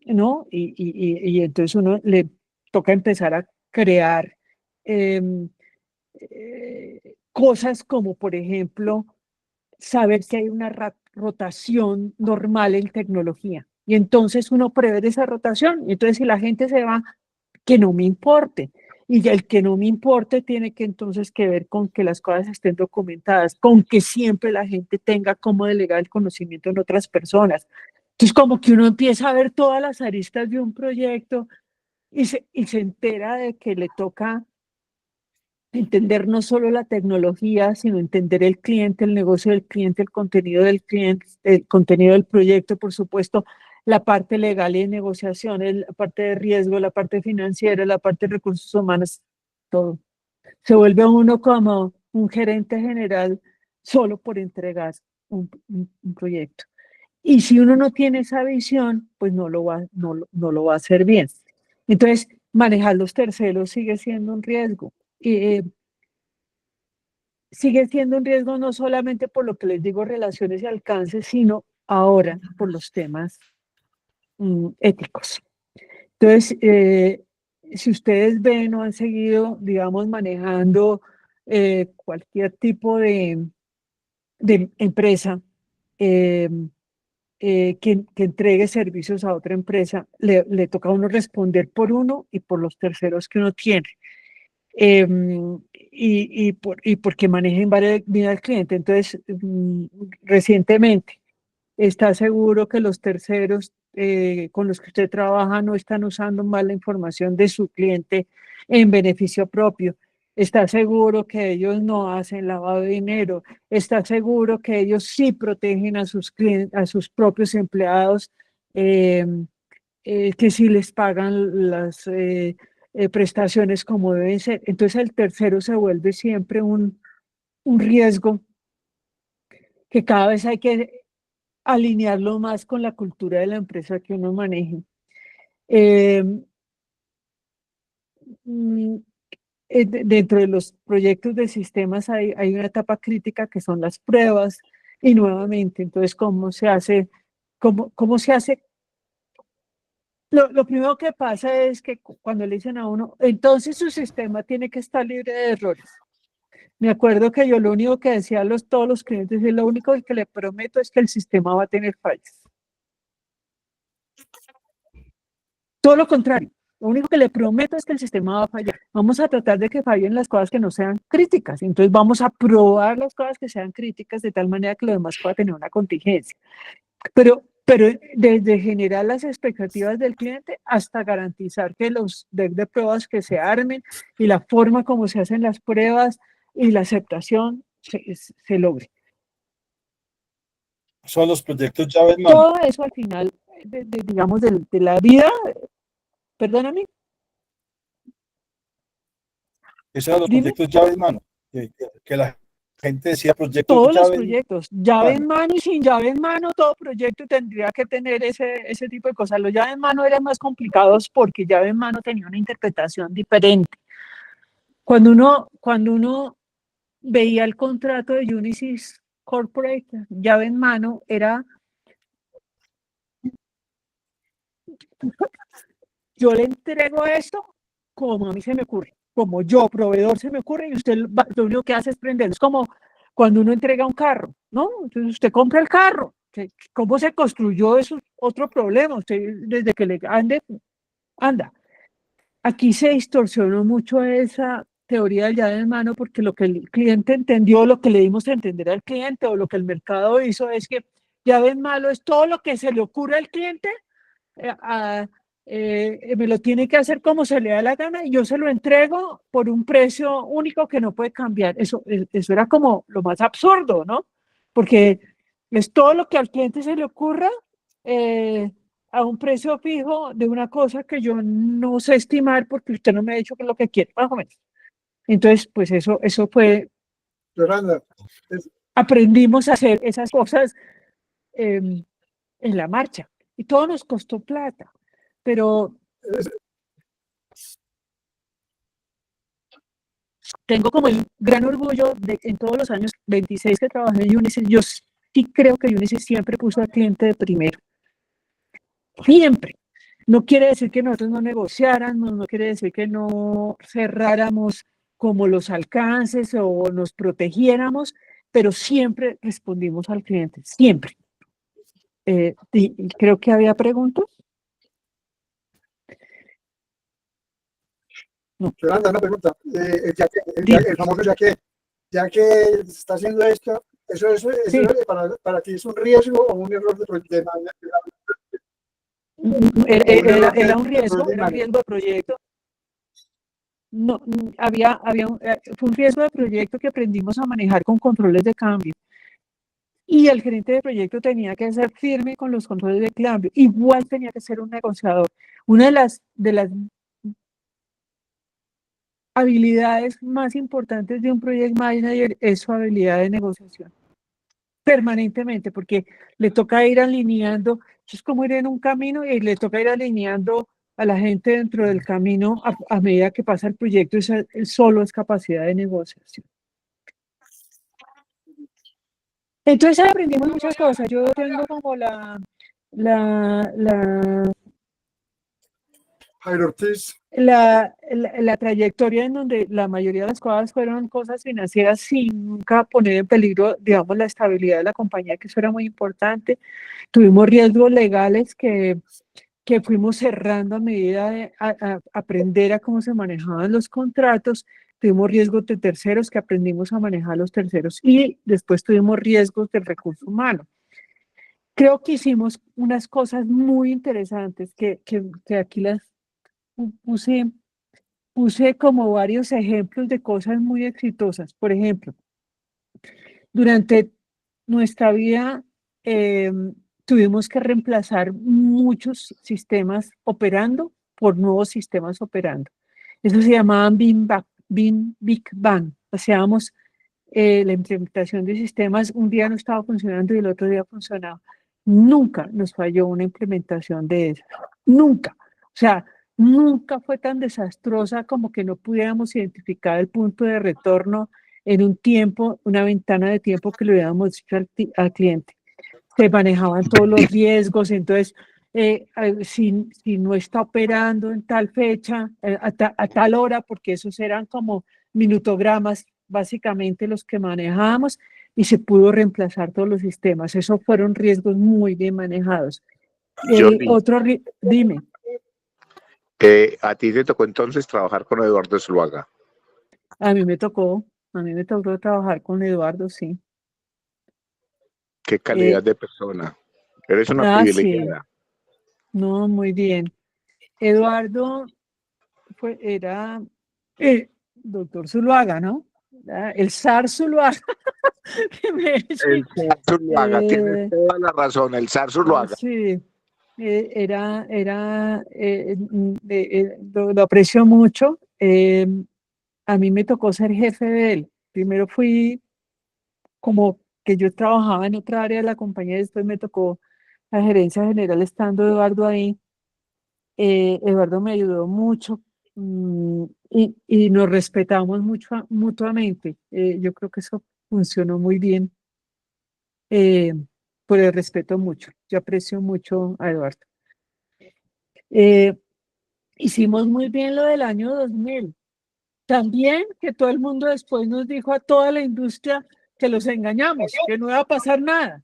¿No? Y entonces uno le toca empezar a crear cosas como, por ejemplo, saber que hay una rotación normal en tecnología. Y entonces uno prevé esa rotación. Y entonces si la gente se va, que no me importe. Y el que no me importe tiene que entonces que ver con que las cosas estén documentadas, con que siempre la gente tenga cómo delegar el conocimiento en otras personas. Entonces como que uno empieza a ver todas las aristas de un proyecto y se entera de que le toca entender no solo la tecnología, sino entender el cliente, el negocio del cliente, el contenido del proyecto, por supuesto, la parte legal y de negociaciones, la parte de riesgo, la parte financiera, la parte de recursos humanos, todo. Se vuelve uno como un gerente general solo por entregar un proyecto. Y si uno no tiene esa visión, pues no lo va a hacer bien. Entonces, manejar los terceros sigue siendo un riesgo. Sigue siendo un riesgo no solamente por lo que les digo, relaciones y alcances, sino ahora por los temas éticos. Entonces, si ustedes ven o han seguido, digamos, manejando cualquier tipo de empresa que entregue servicios a otra empresa, le toca a uno responder por uno y por los terceros que uno tiene. Y porque manejen bien al cliente. Entonces, recientemente, ¿está seguro que los terceros con los que usted trabaja no están usando mal la información de su cliente en beneficio propio? ¿Está seguro que ellos no hacen lavado de dinero? ¿Está seguro que ellos sí protegen a sus clientes, a sus propios empleados, que sí les pagan las prestaciones como deben ser? Entonces el tercero se vuelve siempre un riesgo que cada vez hay que alinearlo más con la cultura de la empresa que uno maneje. Dentro de los proyectos de sistemas hay una etapa crítica que son las pruebas y nuevamente, entonces, ¿cómo se hace? ¿Cómo se hace? Lo primero que pasa es que cuando le dicen a uno, entonces su sistema tiene que estar libre de errores. Me acuerdo que yo lo único que decía a todos los clientes es lo único que le prometo es que el sistema va a tener fallas. Todo lo contrario. Lo único que le prometo es que el sistema va a fallar. Vamos a tratar de que fallen las cosas que no sean críticas. Entonces vamos a probar las cosas que sean críticas de tal manera que lo demás pueda tener una contingencia. Pero desde generar las expectativas del cliente hasta garantizar que los decks de pruebas que se armen y la forma como se hacen las pruebas y la aceptación se logre. Son los proyectos llave en mano. Todo eso al final, digamos, de la vida, perdóname. Esos eran los Dime. proyectos llave en mano. Que la gente decía proyectos Todos los llave proyectos, llave en mano y sin llave en mano, todo proyecto tendría que tener ese tipo de cosas. Los llave en mano eran más complicados porque llave en mano tenía una interpretación diferente. Cuando uno veía el contrato de Unisys Corporate, llave en mano, era yo le entrego esto como a mí se me ocurre, como yo, proveedor, se me ocurre, y usted lo único que hace es prenderlo. Es como cuando uno entrega un carro, ¿no? Entonces usted compra el carro. ¿Cómo se construyó? Eso es otro problema. Usted, desde que le anda. Aquí se distorsionó mucho esa teoría del llave en mano porque lo que el cliente entendió, lo que le dimos a entender al cliente o lo que el mercado hizo es que llave en mano es todo lo que se le ocurre al cliente, me lo tiene que hacer como se le da la gana y yo se lo entrego por un precio único que no puede cambiar. Eso era como lo más absurdo, ¿no? Porque es todo lo que al cliente se le ocurra a un precio fijo de una cosa que yo no sé estimar porque usted no me ha dicho qué es lo que quiere, más o menos. Entonces, pues eso fue, Yolanda, aprendimos a hacer esas cosas en la marcha y todo nos costó plata, pero tengo como el gran orgullo de en todos los años 26 que trabajé en Unicef, yo sí creo que Unicef siempre puso al cliente de primero, siempre. No quiere decir que nosotros no negociáramos, no quiere decir que no cerráramos como los alcances o nos protegiéramos, pero siempre respondimos al cliente, siempre. Y creo que había preguntas. No. Yolanda, una pregunta. Dime. El famoso ya que se está haciendo esto, Sí. para ti es un riesgo o un error de Era un riesgo de proyecto. No, fue un riesgo de proyecto que aprendimos a manejar con controles de cambio. Y el gerente de proyecto tenía que ser firme con los controles de cambio. Igual tenía que ser un negociador. Una de las habilidades más importantes de un project manager es su habilidad de negociación. Permanentemente, porque le toca ir alineando, es como ir en un camino y le toca ir alineando a la gente dentro del camino a medida que pasa el proyecto, solo es capacidad de negociación. Entonces aprendimos muchas cosas. Yo tengo como la Jairo Ortiz. la trayectoria en donde la mayoría de las cosas fueron cosas financieras sin nunca poner en peligro, digamos, la estabilidad de la compañía, que eso era muy importante. Tuvimos riesgos legales que fuimos cerrando a medida de aprender a cómo se manejaban los contratos. Tuvimos riesgos de terceros que aprendimos a manejar los terceros y después tuvimos riesgos de recurso humano. Creo que hicimos unas cosas muy interesantes que aquí las puse como varios ejemplos de cosas muy exitosas. Por ejemplo, durante nuestra vida tuvimos que reemplazar muchos sistemas operando por nuevos sistemas operando. Eso se llamaban Big Bang. Hacíamos la implementación de sistemas, un día no estaba funcionando y el otro día funcionaba. Nunca nos falló una implementación de esas. Nunca. O sea, nunca fue tan desastrosa como que no pudiéramos identificar el punto de retorno en un tiempo, una ventana de tiempo que le hubiéramos dicho al cliente. Se manejaban todos los riesgos, entonces, si no está operando en tal fecha, a tal hora, porque esos eran como minutogramas, básicamente los que manejábamos, y se pudo reemplazar todos los sistemas. Esos fueron riesgos muy bien manejados. Dime. A ti te tocó entonces trabajar con Eduardo Zuluaga. A mí me tocó trabajar con Eduardo, sí. Qué calidad de persona. Eres una privilegiada. Sí. No, muy bien. Eduardo era doctor Zuluaga, ¿no? El zar Zuluaga. El zar Zuluaga, tienes toda la razón, el zar Zuluaga. Sí, lo aprecio mucho. A mí me tocó ser jefe de él. Primero fui como que yo trabajaba en otra área de la compañía, después me tocó la gerencia general estando Eduardo ahí. Eduardo me ayudó mucho y nos respetamos mucho mutuamente. Yo creo que eso funcionó muy bien por el respeto mucho. Yo aprecio mucho a Eduardo. Hicimos muy bien lo del año 2000. También que todo el mundo después nos dijo a toda la industria que los engañamos, que no iba a pasar nada.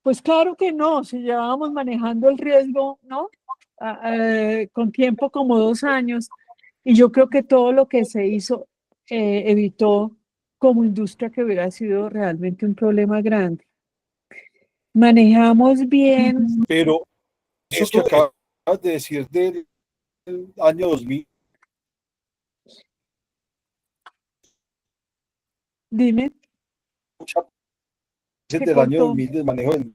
Pues claro que no, si llevábamos manejando el riesgo, ¿no? Con tiempo como 2 años, y yo creo que todo lo que se hizo evitó como industria que hubiera sido realmente un problema grande. Manejamos bien. Pero eso que acabas de decir del año 2000. Dime. Del año 2000 del manejo del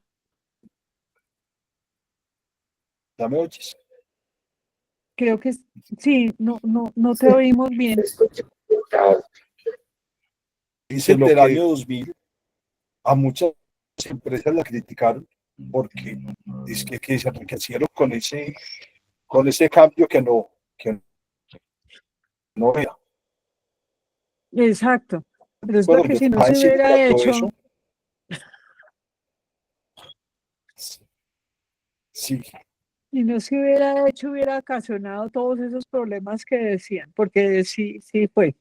¿Ya me oyes? Creo que sí, no te oímos bien. Dice del año 2000, a muchas empresas la criticaron porque dice que se enriquecieron con ese cambio que no era. Exacto. Pero es Bueno, porque yo si no trabajaba se en hubiera sindicato, hecho, eso. Sí, si no se hubiera hecho, hubiera ocasionado todos esos problemas que decían, porque sí fue,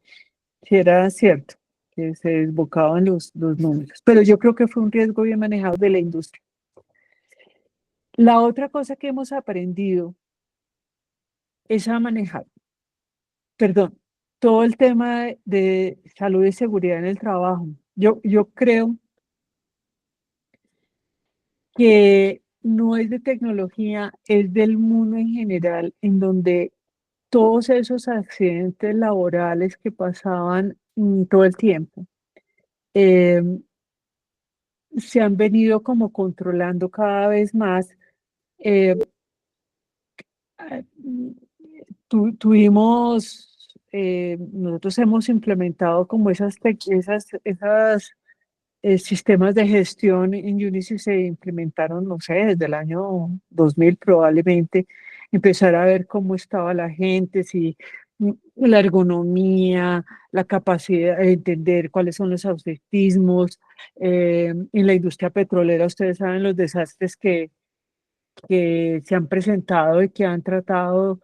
sí era cierto que se desbocaban los números. Pero yo creo que fue un riesgo bien manejado de la industria. La otra cosa que hemos aprendido es a manejar, perdón, todo el tema de salud y seguridad en el trabajo. Yo creo que no es de tecnología, es del mundo en general, en donde todos esos accidentes laborales que pasaban todo el tiempo eh, se han venido como controlando cada vez más. Eh, ah, nosotros hemos implementado como esas sistemas de gestión en Unicy se implementaron, no sé, desde el año 2000 probablemente, empezar a ver cómo estaba la gente, si la ergonomía, la capacidad de entender cuáles son los ausentismos. En la industria petrolera, ustedes saben los desastres que se han presentado y que han tratado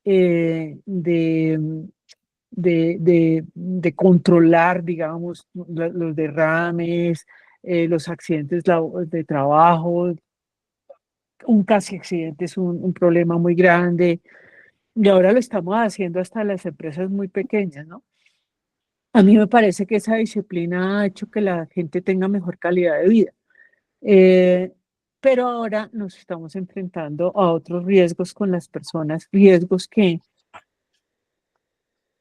de controlar, digamos, los derrames, los accidentes de trabajo. Un casi accidente es un problema muy grande y ahora lo estamos haciendo hasta las empresas muy pequeñas, ¿no? A mí me parece que esa disciplina ha hecho que la gente tenga mejor calidad de vida. Eh, pero ahora nos estamos enfrentando a otros riesgos con las personas, riesgos que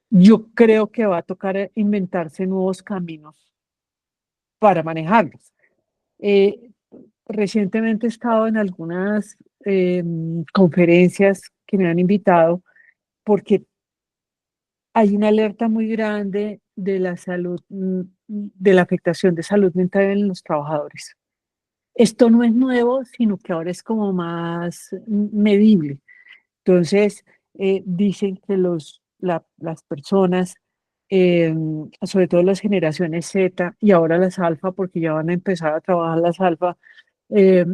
yo creo que va a tocar inventarse nuevos caminos para manejarlos. Eh, Recientemente he estado en algunas conferencias que me han invitado porque hay una alerta muy grande de la salud, de la afectación de salud mental en los trabajadores. Esto no es nuevo, sino que ahora es como más medible. Entonces, dicen que las personas, eh, sobre todo las generaciones Z y ahora las alfa, porque ya van a empezar a trabajar las alfa, eh,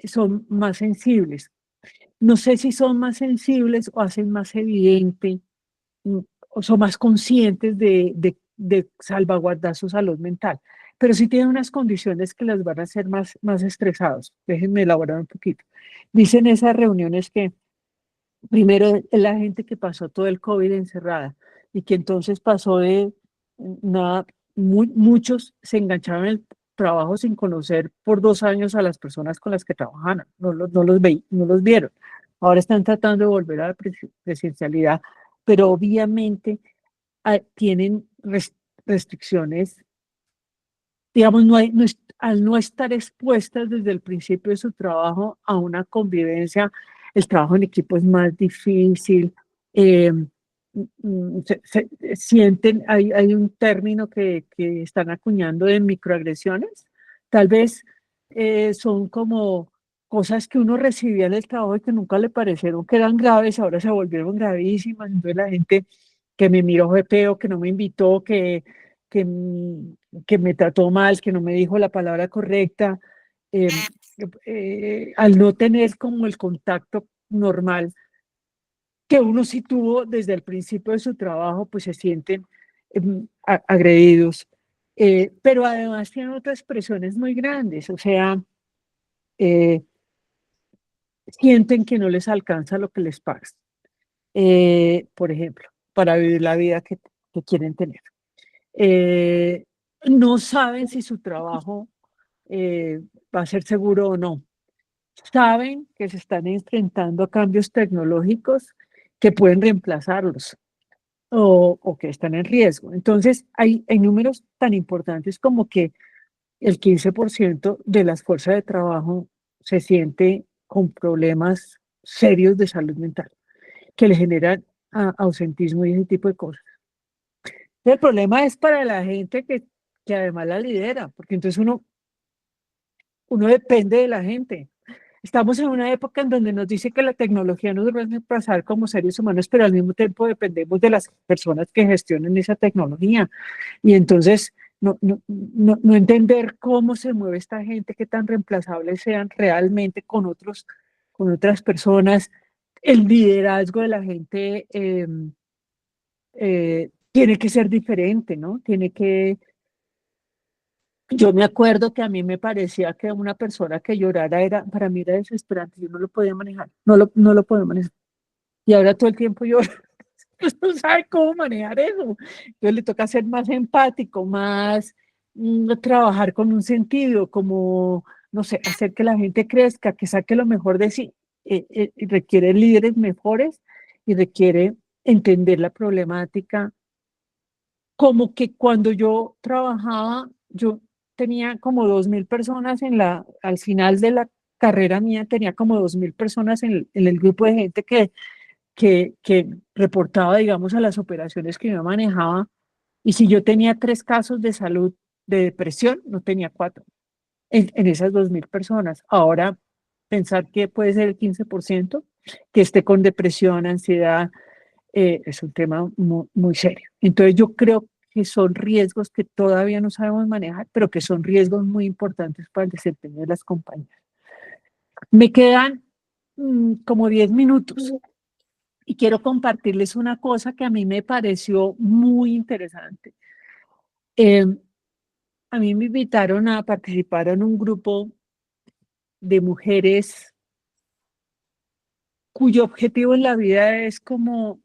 son más sensibles. No sé si son más sensibles o hacen más evidente o son más conscientes de salvaguardar su salud mental, pero sí tienen unas condiciones que las van a hacer más estresados. Déjenme elaborar un poquito. Dicen esas reuniones que primero la gente que pasó todo el COVID encerrada y que entonces pasó de nada, muchos se engancharon en el trabajo sin conocer por 2 años a las personas con las que trabajaban, no los vieron. Ahora están tratando de volver a la presencialidad, pero obviamente tienen restricciones, digamos, al no estar expuestas desde el principio de su trabajo a una convivencia, el trabajo en equipo es más difícil. eh, Sienten, hay un término que están acuñando de microagresiones. Tal vez son como cosas que uno recibía en el trabajo y que nunca le parecieron que eran graves, ahora se volvieron gravísimas. Entonces la gente que me miró feo, que no me invitó, que, que me trató mal, que no me dijo la palabra correcta, eh, al no tener como el contacto normal que uno sí tuvo desde el principio de su trabajo, pues se sienten agredidos. Pero además tienen otras presiones muy grandes, o sea, eh, sienten que no les alcanza lo que les pagas, por ejemplo, para vivir la vida que quieren tener. Eh, no saben si su trabajo eh, va a ser seguro o no. Saben que se están enfrentando a cambios tecnológicos que pueden reemplazarlos o que están en riesgo. Entonces, hay números tan importantes como que el 15% de las fuerzas de trabajo se siente con problemas serios de salud mental, que le generan ausentismo y ese tipo de cosas. El problema es para la gente que además la lidera, porque entonces uno depende de la gente. Estamos en una época en donde nos dice que la tecnología nos va a reemplazar como seres humanos, pero al mismo tiempo dependemos de las personas que gestionen esa tecnología. Y entonces no entender cómo se mueve esta gente, qué tan reemplazables sean realmente con otras personas. El liderazgo de la gente tiene que ser diferente, ¿no? Yo me acuerdo que a mí me parecía que una persona que llorara para mí era desesperante, yo no lo podía manejar, no lo podía manejar. Y ahora todo el tiempo lloro, pues no sabe cómo manejar eso. Entonces le toca ser más empático, más trabajar con un sentido, como, no sé, hacer que la gente crezca, que saque lo mejor de sí. Requiere líderes mejores y requiere entender la problemática. Como que cuando yo trabajaba, yo tenía como 2.000 personas al final de la carrera mía, tenía como 2.000 personas en el grupo de gente que reportaba, digamos, a las operaciones que yo manejaba. Y si yo tenía 3 casos de salud de depresión, no tenía 4 en esas 2.000 personas. Ahora, pensar que puede ser el 15% que esté con depresión, ansiedad, es un tema muy, muy serio. Entonces yo creo que son riesgos que todavía no sabemos manejar, pero que son riesgos muy importantes para el desempeño de las compañías. Me quedan como 10 minutos y quiero compartirles una cosa que a mí me pareció muy interesante. A mí me invitaron a participar en un grupo de mujeres cuyo objetivo en la vida es como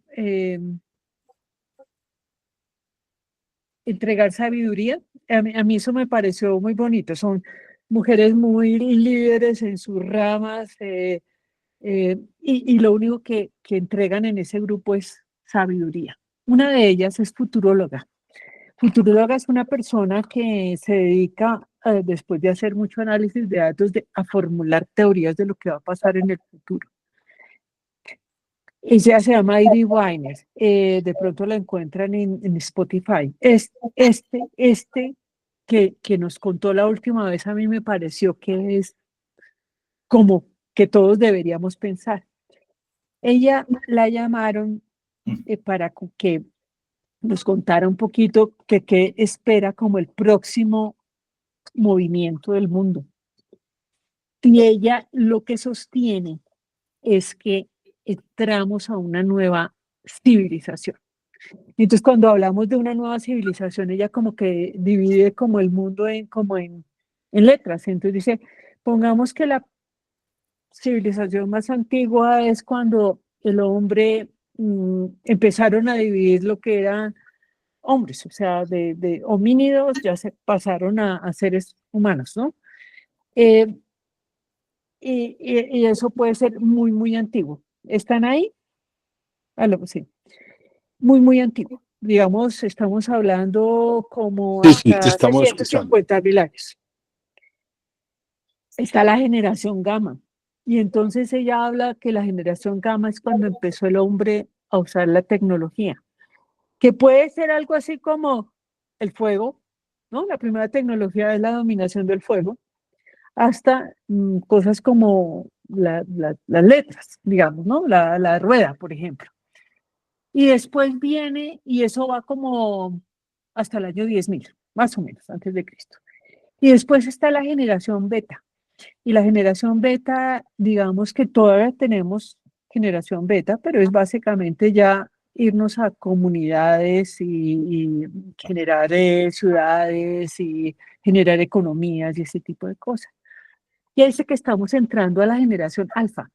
entregar sabiduría. A mí eso me pareció muy bonito. Son mujeres muy líderes en sus ramas y lo único que entregan en ese grupo es sabiduría. Una de ellas es futuróloga. Futuróloga es una persona que se dedica, después de hacer mucho análisis de datos, a formular teorías de lo que va a pasar en el futuro. Ella se llama Ivy Weiner, de pronto la encuentran en Spotify. Este que nos contó la última vez a mí me pareció que es como que todos deberíamos pensar. Ella la llamaron para que nos contara un poquito qué espera como el próximo movimiento del mundo. Y ella lo que sostiene es que entramos a una nueva civilización. Entonces, cuando hablamos de una nueva civilización, ella como que divide como el mundo en letras. Entonces dice, pongamos que la civilización más antigua es cuando el hombre empezaron a dividir lo que eran hombres, o sea, de homínidos ya se pasaron a seres humanos, ¿no? Y eso puede ser muy, muy antiguo. ¿Están ahí? Sí. Muy, muy antiguo. Digamos, estamos hablando como Sí, te hasta estamos escuchando. 650.000 años. Está la generación gamma. Y entonces ella habla que la generación gamma es cuando empezó el hombre a usar la tecnología, que puede ser algo así como el fuego, ¿no? La primera tecnología es la dominación del fuego, hasta cosas como las letras, digamos, ¿no? La rueda, por ejemplo. Y después viene, y eso va como hasta el año 10.000, más o menos, antes de Cristo. Y después está la generación beta. Y la generación beta, digamos que todavía tenemos generación beta, pero es básicamente ya irnos a comunidades y generar ciudades y generar economías y ese tipo de cosas. Y ahí dice que estamos entrando a la generación alfa.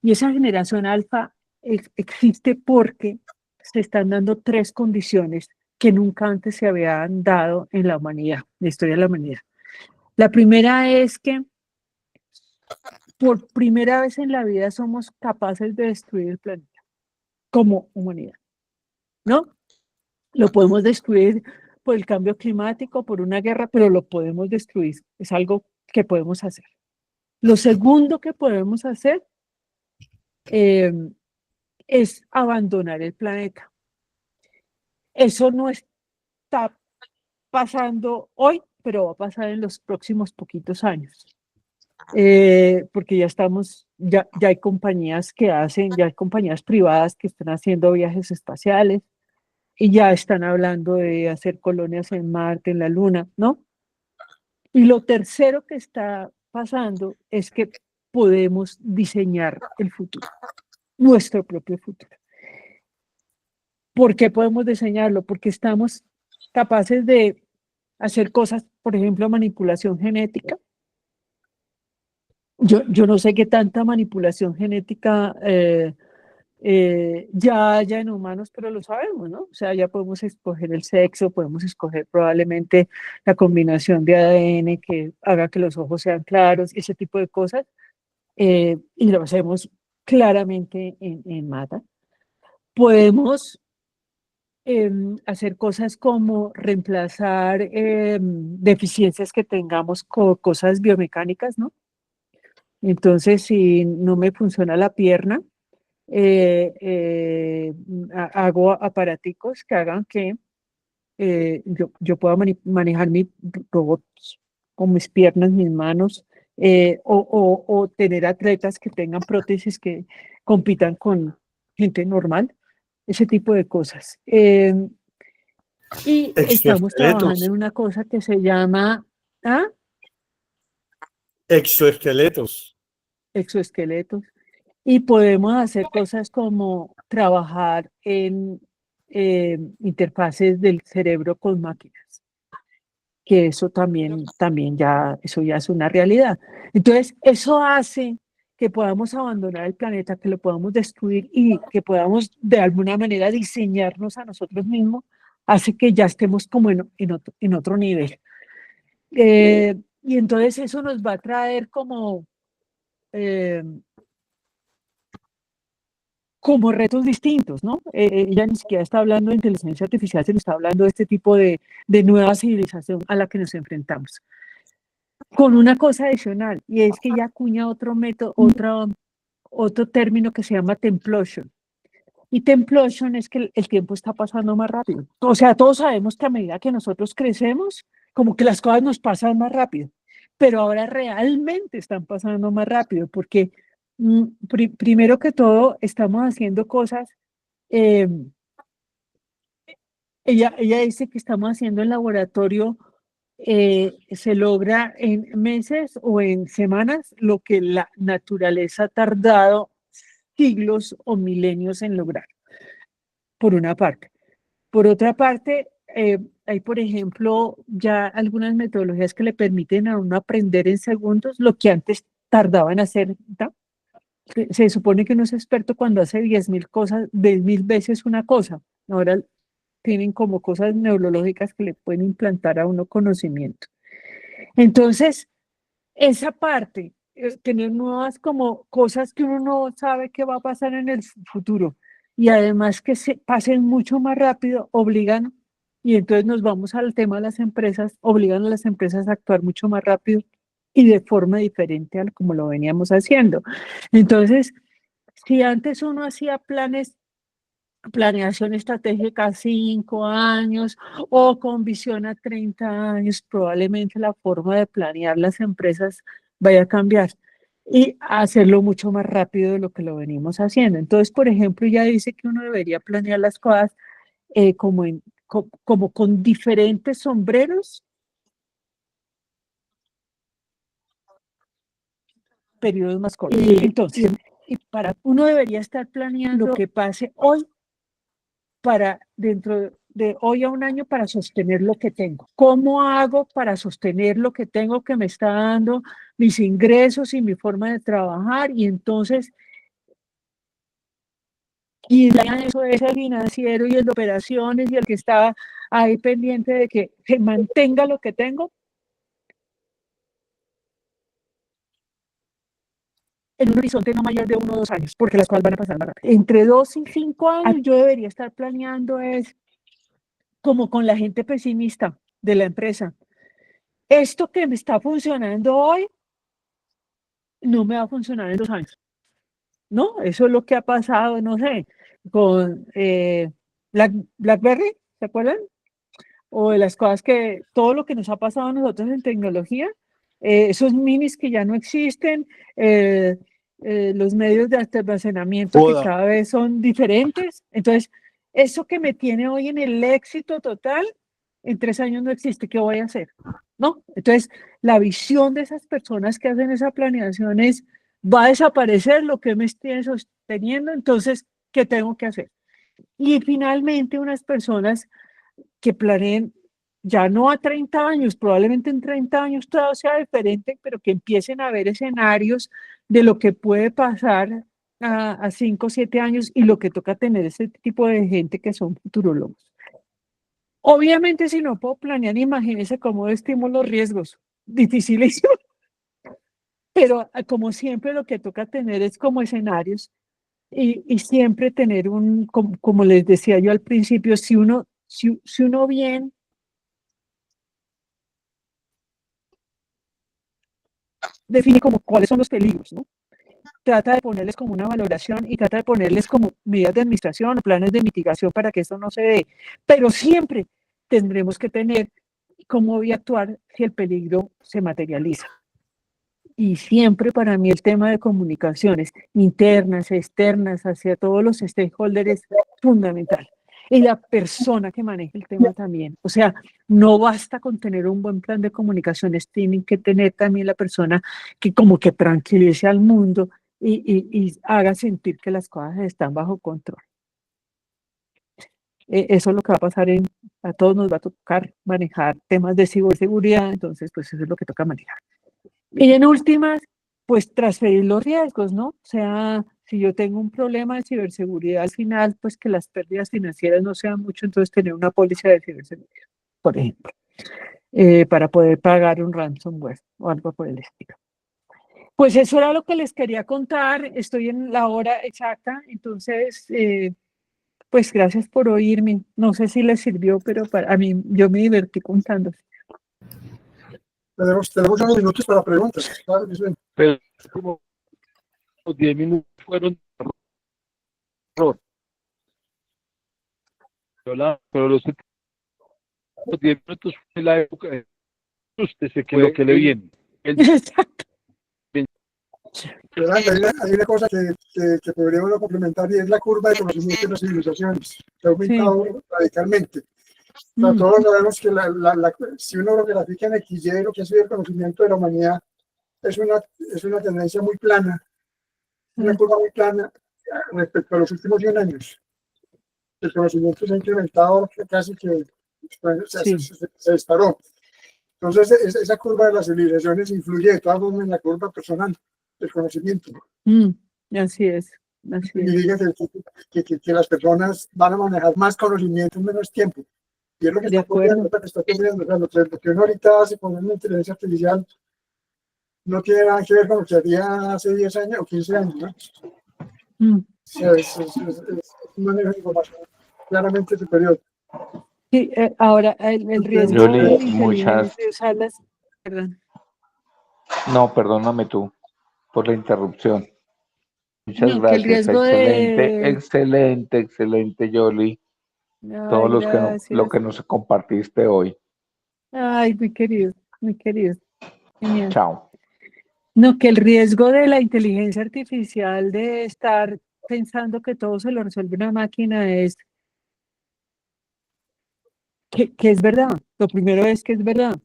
Y esa generación alfa existe porque se están dando 3 condiciones que nunca antes se habían dado en la humanidad, en la historia de la humanidad. La primera es que por primera vez en la vida somos capaces de destruir el planeta como humanidad, ¿no? Lo podemos destruir por el cambio climático, por una guerra, pero lo podemos destruir. Es algo que podemos hacer. Lo segundo que podemos hacer es abandonar el planeta. Eso no está pasando hoy, pero va a pasar en los próximos poquitos años. Porque ya hay compañías ya hay compañías privadas que están haciendo viajes espaciales y ya están hablando de hacer colonias en Marte, en la Luna, ¿no? Y lo tercero que está pasando es que podemos diseñar el futuro, nuestro propio futuro. ¿Por qué podemos diseñarlo? Porque estamos capaces de hacer cosas, por ejemplo, manipulación genética. Yo no sé qué tanta manipulación genética ya haya en humanos, pero lo sabemos, ¿no? O sea, ya podemos escoger el sexo, podemos escoger probablemente la combinación de ADN que haga que los ojos sean claros, ese tipo de cosas, y lo hacemos claramente en Mata. Podemos hacer cosas como reemplazar deficiencias que tengamos con cosas biomecánicas, ¿no? Entonces, si no me funciona la pierna, hago aparaticos que hagan que yo pueda manejar mi robots con mis piernas, mis manos, o tener atletas que tengan prótesis que compitan con gente normal, ese tipo de cosas. Y estamos trabajando en una cosa que se llama exoesqueletos. Exoesqueletos. Y podemos hacer cosas como trabajar en interfaces del cerebro con máquinas, que eso eso ya es una realidad. Entonces, eso hace que podamos abandonar el planeta, que lo podamos destruir y que podamos de alguna manera diseñarnos a nosotros mismos, hace que ya estemos como en otro nivel. Y entonces eso nos va a traer como retos distintos, ¿no? Ella ni siquiera está hablando de inteligencia artificial, sino está hablando de este tipo de nueva civilización a la que nos enfrentamos. Con una cosa adicional, y es que ella acuña otro método, otro término que se llama templosion. Y templosion es que el tiempo está pasando más rápido. O sea, todos sabemos que a medida que nosotros crecemos, como que las cosas nos pasan más rápido, pero ahora realmente están pasando más rápido, porque primero que todo estamos haciendo cosas, ella dice que estamos haciendo en laboratorio, se logra en meses o en semanas lo que la naturaleza ha tardado siglos o milenios en lograr, por una parte. Por otra parte, hay, por ejemplo, ya algunas metodologías que le permiten a uno aprender en segundos lo que antes tardaba en hacer, ¿no? Se supone que uno es experto cuando hace 10.000 veces una cosa. Ahora tienen como cosas neurológicas que le pueden implantar a uno conocimiento. Entonces, esa parte, tener nuevas como cosas que uno no sabe qué va a pasar en el futuro y además que se pasen mucho más rápido, obligan, y entonces nos vamos al tema de las empresas, obligan a las empresas a actuar mucho más rápido y de forma diferente a como lo veníamos haciendo. Entonces, si antes uno hacía planeación estratégica a 5 años o con visión a 30 años, probablemente la forma de planear las empresas vaya a cambiar y hacerlo mucho más rápido de lo que lo venimos haciendo. Entonces, por ejemplo, ya dice que uno debería planear las cosas como con diferentes sombreros, periodos más cortos. Entonces, uno debería estar planeando lo que pase hoy para dentro de hoy a un año para sostener lo que tengo. ¿Cómo hago para sostener lo que tengo que me está dando mis ingresos y mi forma de trabajar? Y entonces, y eso es el financiero y el de operaciones y el que está ahí pendiente de que se mantenga lo que tengo en un horizonte no mayor de 1 o 2 años, porque las cosas van a pasar más rápido. Entre 2 y 5 años yo debería estar planeando es como con la gente pesimista de la empresa. Esto que me está funcionando hoy no me va a funcionar en 2 años. ¿no? Eso es lo que ha pasado, no sé, con BlackBerry, ¿se acuerdan? O de las cosas todo lo que nos ha pasado a nosotros en tecnología, esos minis que ya no existen, los medios de almacenamiento que cada vez son diferentes. Entonces, eso que me tiene hoy en el éxito total, en 3 años no existe. ¿Qué voy a hacer? ¿No? Entonces, la visión de esas personas que hacen esa planeación es, va a desaparecer lo que me esté sosteniendo, entonces, ¿qué tengo que hacer? Y finalmente, unas personas que planeen ya no a 30 años, probablemente en 30 años todo sea diferente, pero que empiecen a ver escenarios de lo que puede pasar a 5 o 7 años y lo que toca tener ese tipo de gente que son futurólogos. Obviamente, si no puedo planear, imagínense cómo estimo los riesgos. Dificilísimo. Pero como siempre, lo que toca tener es como escenarios y siempre tener como les decía yo al principio, si uno bien define como cuáles son los peligros, ¿no? Trata de ponerles como una valoración y trata de ponerles como medidas de administración o planes de mitigación para que esto no se dé. Pero siempre tendremos que tener cómo voy a actuar si el peligro se materializa. Y siempre para mí el tema de comunicaciones internas, externas, hacia todos los stakeholders es fundamental. Y la persona que maneja el tema también. O sea, no basta con tener un buen plan de comunicaciones, tienen que tener también la persona que como que tranquilice al mundo y haga sentir que las cosas están bajo control. Eso es lo que va a pasar a todos nos va a tocar manejar temas de ciberseguridad, entonces pues eso es lo que toca manejar. Y en últimas, pues transferir los riesgos, ¿no? O sea, si yo tengo un problema de ciberseguridad al final, pues que las pérdidas financieras no sean mucho, entonces tener una póliza de ciberseguridad, por ejemplo, para poder pagar un ransomware o algo por el estilo. Pues eso era lo que les quería contar, estoy en la hora exacta, entonces, pues gracias por oírme. No sé si les sirvió, pero a mí yo me divertí contando. Tenemos unos minutos para preguntas. Claro que sí. Pero como los 10 minutos fueron error. Pero los 10 minutos fue la época de usted se quedó que le viene. Exacto. Hay una cosa que podríamos complementar y es la curva de conocimiento de las civilizaciones, que ha aumentado radicalmente. O sea, todos sabemos que si uno lo grafica en XY, lo que ha sido el conocimiento de la humanidad, es una tendencia muy plana, una curva muy plana respecto a los últimos 100 años. El conocimiento se ha incrementado casi que se disparó. Entonces, esa curva de las civilizaciones influye de todas formas en la curva personal del conocimiento. Así es. Y fíjense que las personas van a manejar más conocimiento en menos tiempo. Y es lo que está ocurriendo. O sea, lo que uno ahorita hace con una inteligencia artificial no tiene nada que ver con lo que haría hace 10 años o 15 años, ¿no? O sea, es un manejo de información claramente superior. Sí, ahora el riesgo Yoli, de usarlas, perdón. No, perdóname tú por la interrupción. Muchas No, gracias. Excelente, Yoli. Todo lo que nos compartiste hoy. Ay, muy querido. Genial. Chao. No, que el riesgo de la inteligencia artificial de estar pensando que todo se lo resuelve una máquina es que es verdad. Lo primero es que es verdad.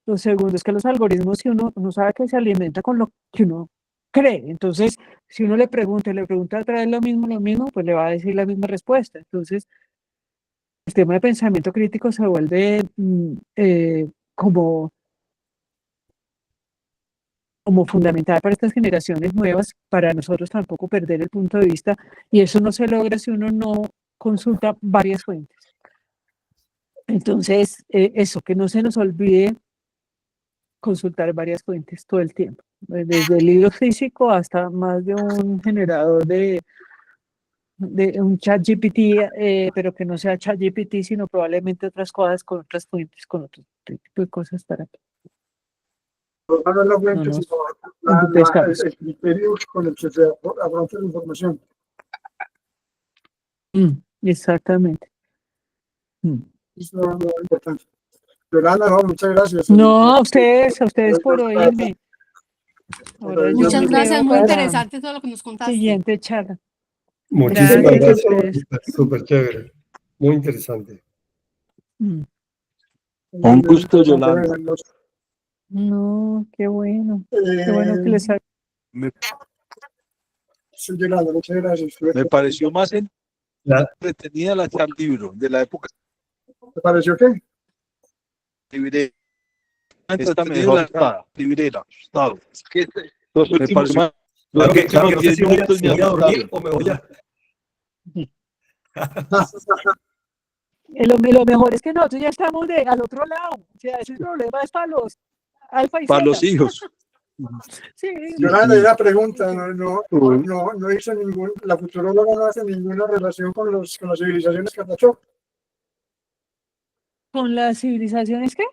Lo segundo es que los algoritmos, si uno sabe que se alimenta con lo que uno cree. Entonces, si uno le pregunta otra vez lo mismo, pues le va a decir la misma respuesta. Entonces, el tema de pensamiento crítico se vuelve como fundamental para estas generaciones nuevas, para nosotros tampoco perder el punto de vista, y eso no se logra si uno no consulta varias fuentes. Entonces, eso, que no se nos olvide consultar varias fuentes todo el tiempo, desde el libro físico hasta más de un generador de un ChatGPT, pero que no sea ChatGPT, sino probablemente otras cosas con otras fuentes, con otro tipo de cosas para que. No la fuente, sino el criterio con el que se afronta la información. Exactamente. Eso es lo importante. Yolanda, no, muchas gracias. No, a ustedes por oírme. Ahora yo Muchas me gracias, quedo muy para interesante todo lo que nos contaste. siguiente charla. Muchísimas Gracias a gracias. ustedes. Súper chévere. Muy interesante. Un gusto, Yolanda. No, qué bueno. Qué bueno que les ha... Sí, Yolanda, muchas gracias. Me pareció más La- entretenida la charla libro de la época ¿Te pareció qué? librera. Esta mejor librera. Los Me últimos pareció- Claro que no sé 10 si voy a minutos me dormir asustaron. o me voy a... Lo mejor es que nosotros ya estamos al otro lado. O sea, ese problema es para los alfa y Para zeta. los hijos. Sí, Yolanda, hay una pregunta. No hizo la futuróloga no hace ninguna relación con las civilizaciones Kardashev. ¿con las civilizaciones qué?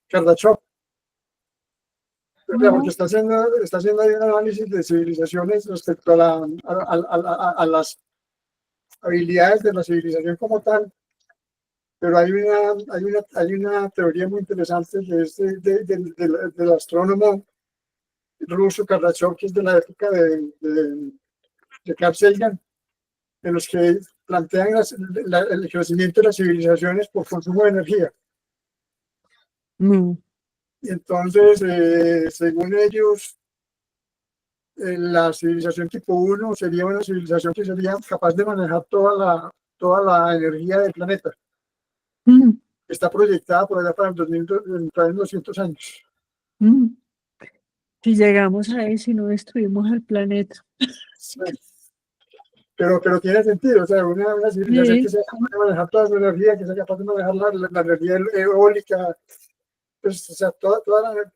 Kardashev. No. Porque está haciendo ahí un análisis de civilizaciones respecto a las habilidades de la civilización como tal. Pero hay una teoría muy interesante del astrónomo ruso Kardashev, que es de la época de Carl Sagan, en los que plantean el crecimiento de las civilizaciones por consumo de energía. No. Y entonces, según ellos, la civilización tipo 1 sería una civilización que sería capaz de manejar toda la energía del planeta. Está proyectada por allá para el 200 años. Si llegamos ahí, si no destruimos el planeta. Sí. Pero tiene sentido, o sea, una civilización que sea capaz de manejar toda su energía, que sea capaz de manejar la energía eólica, pues, o sea, toda la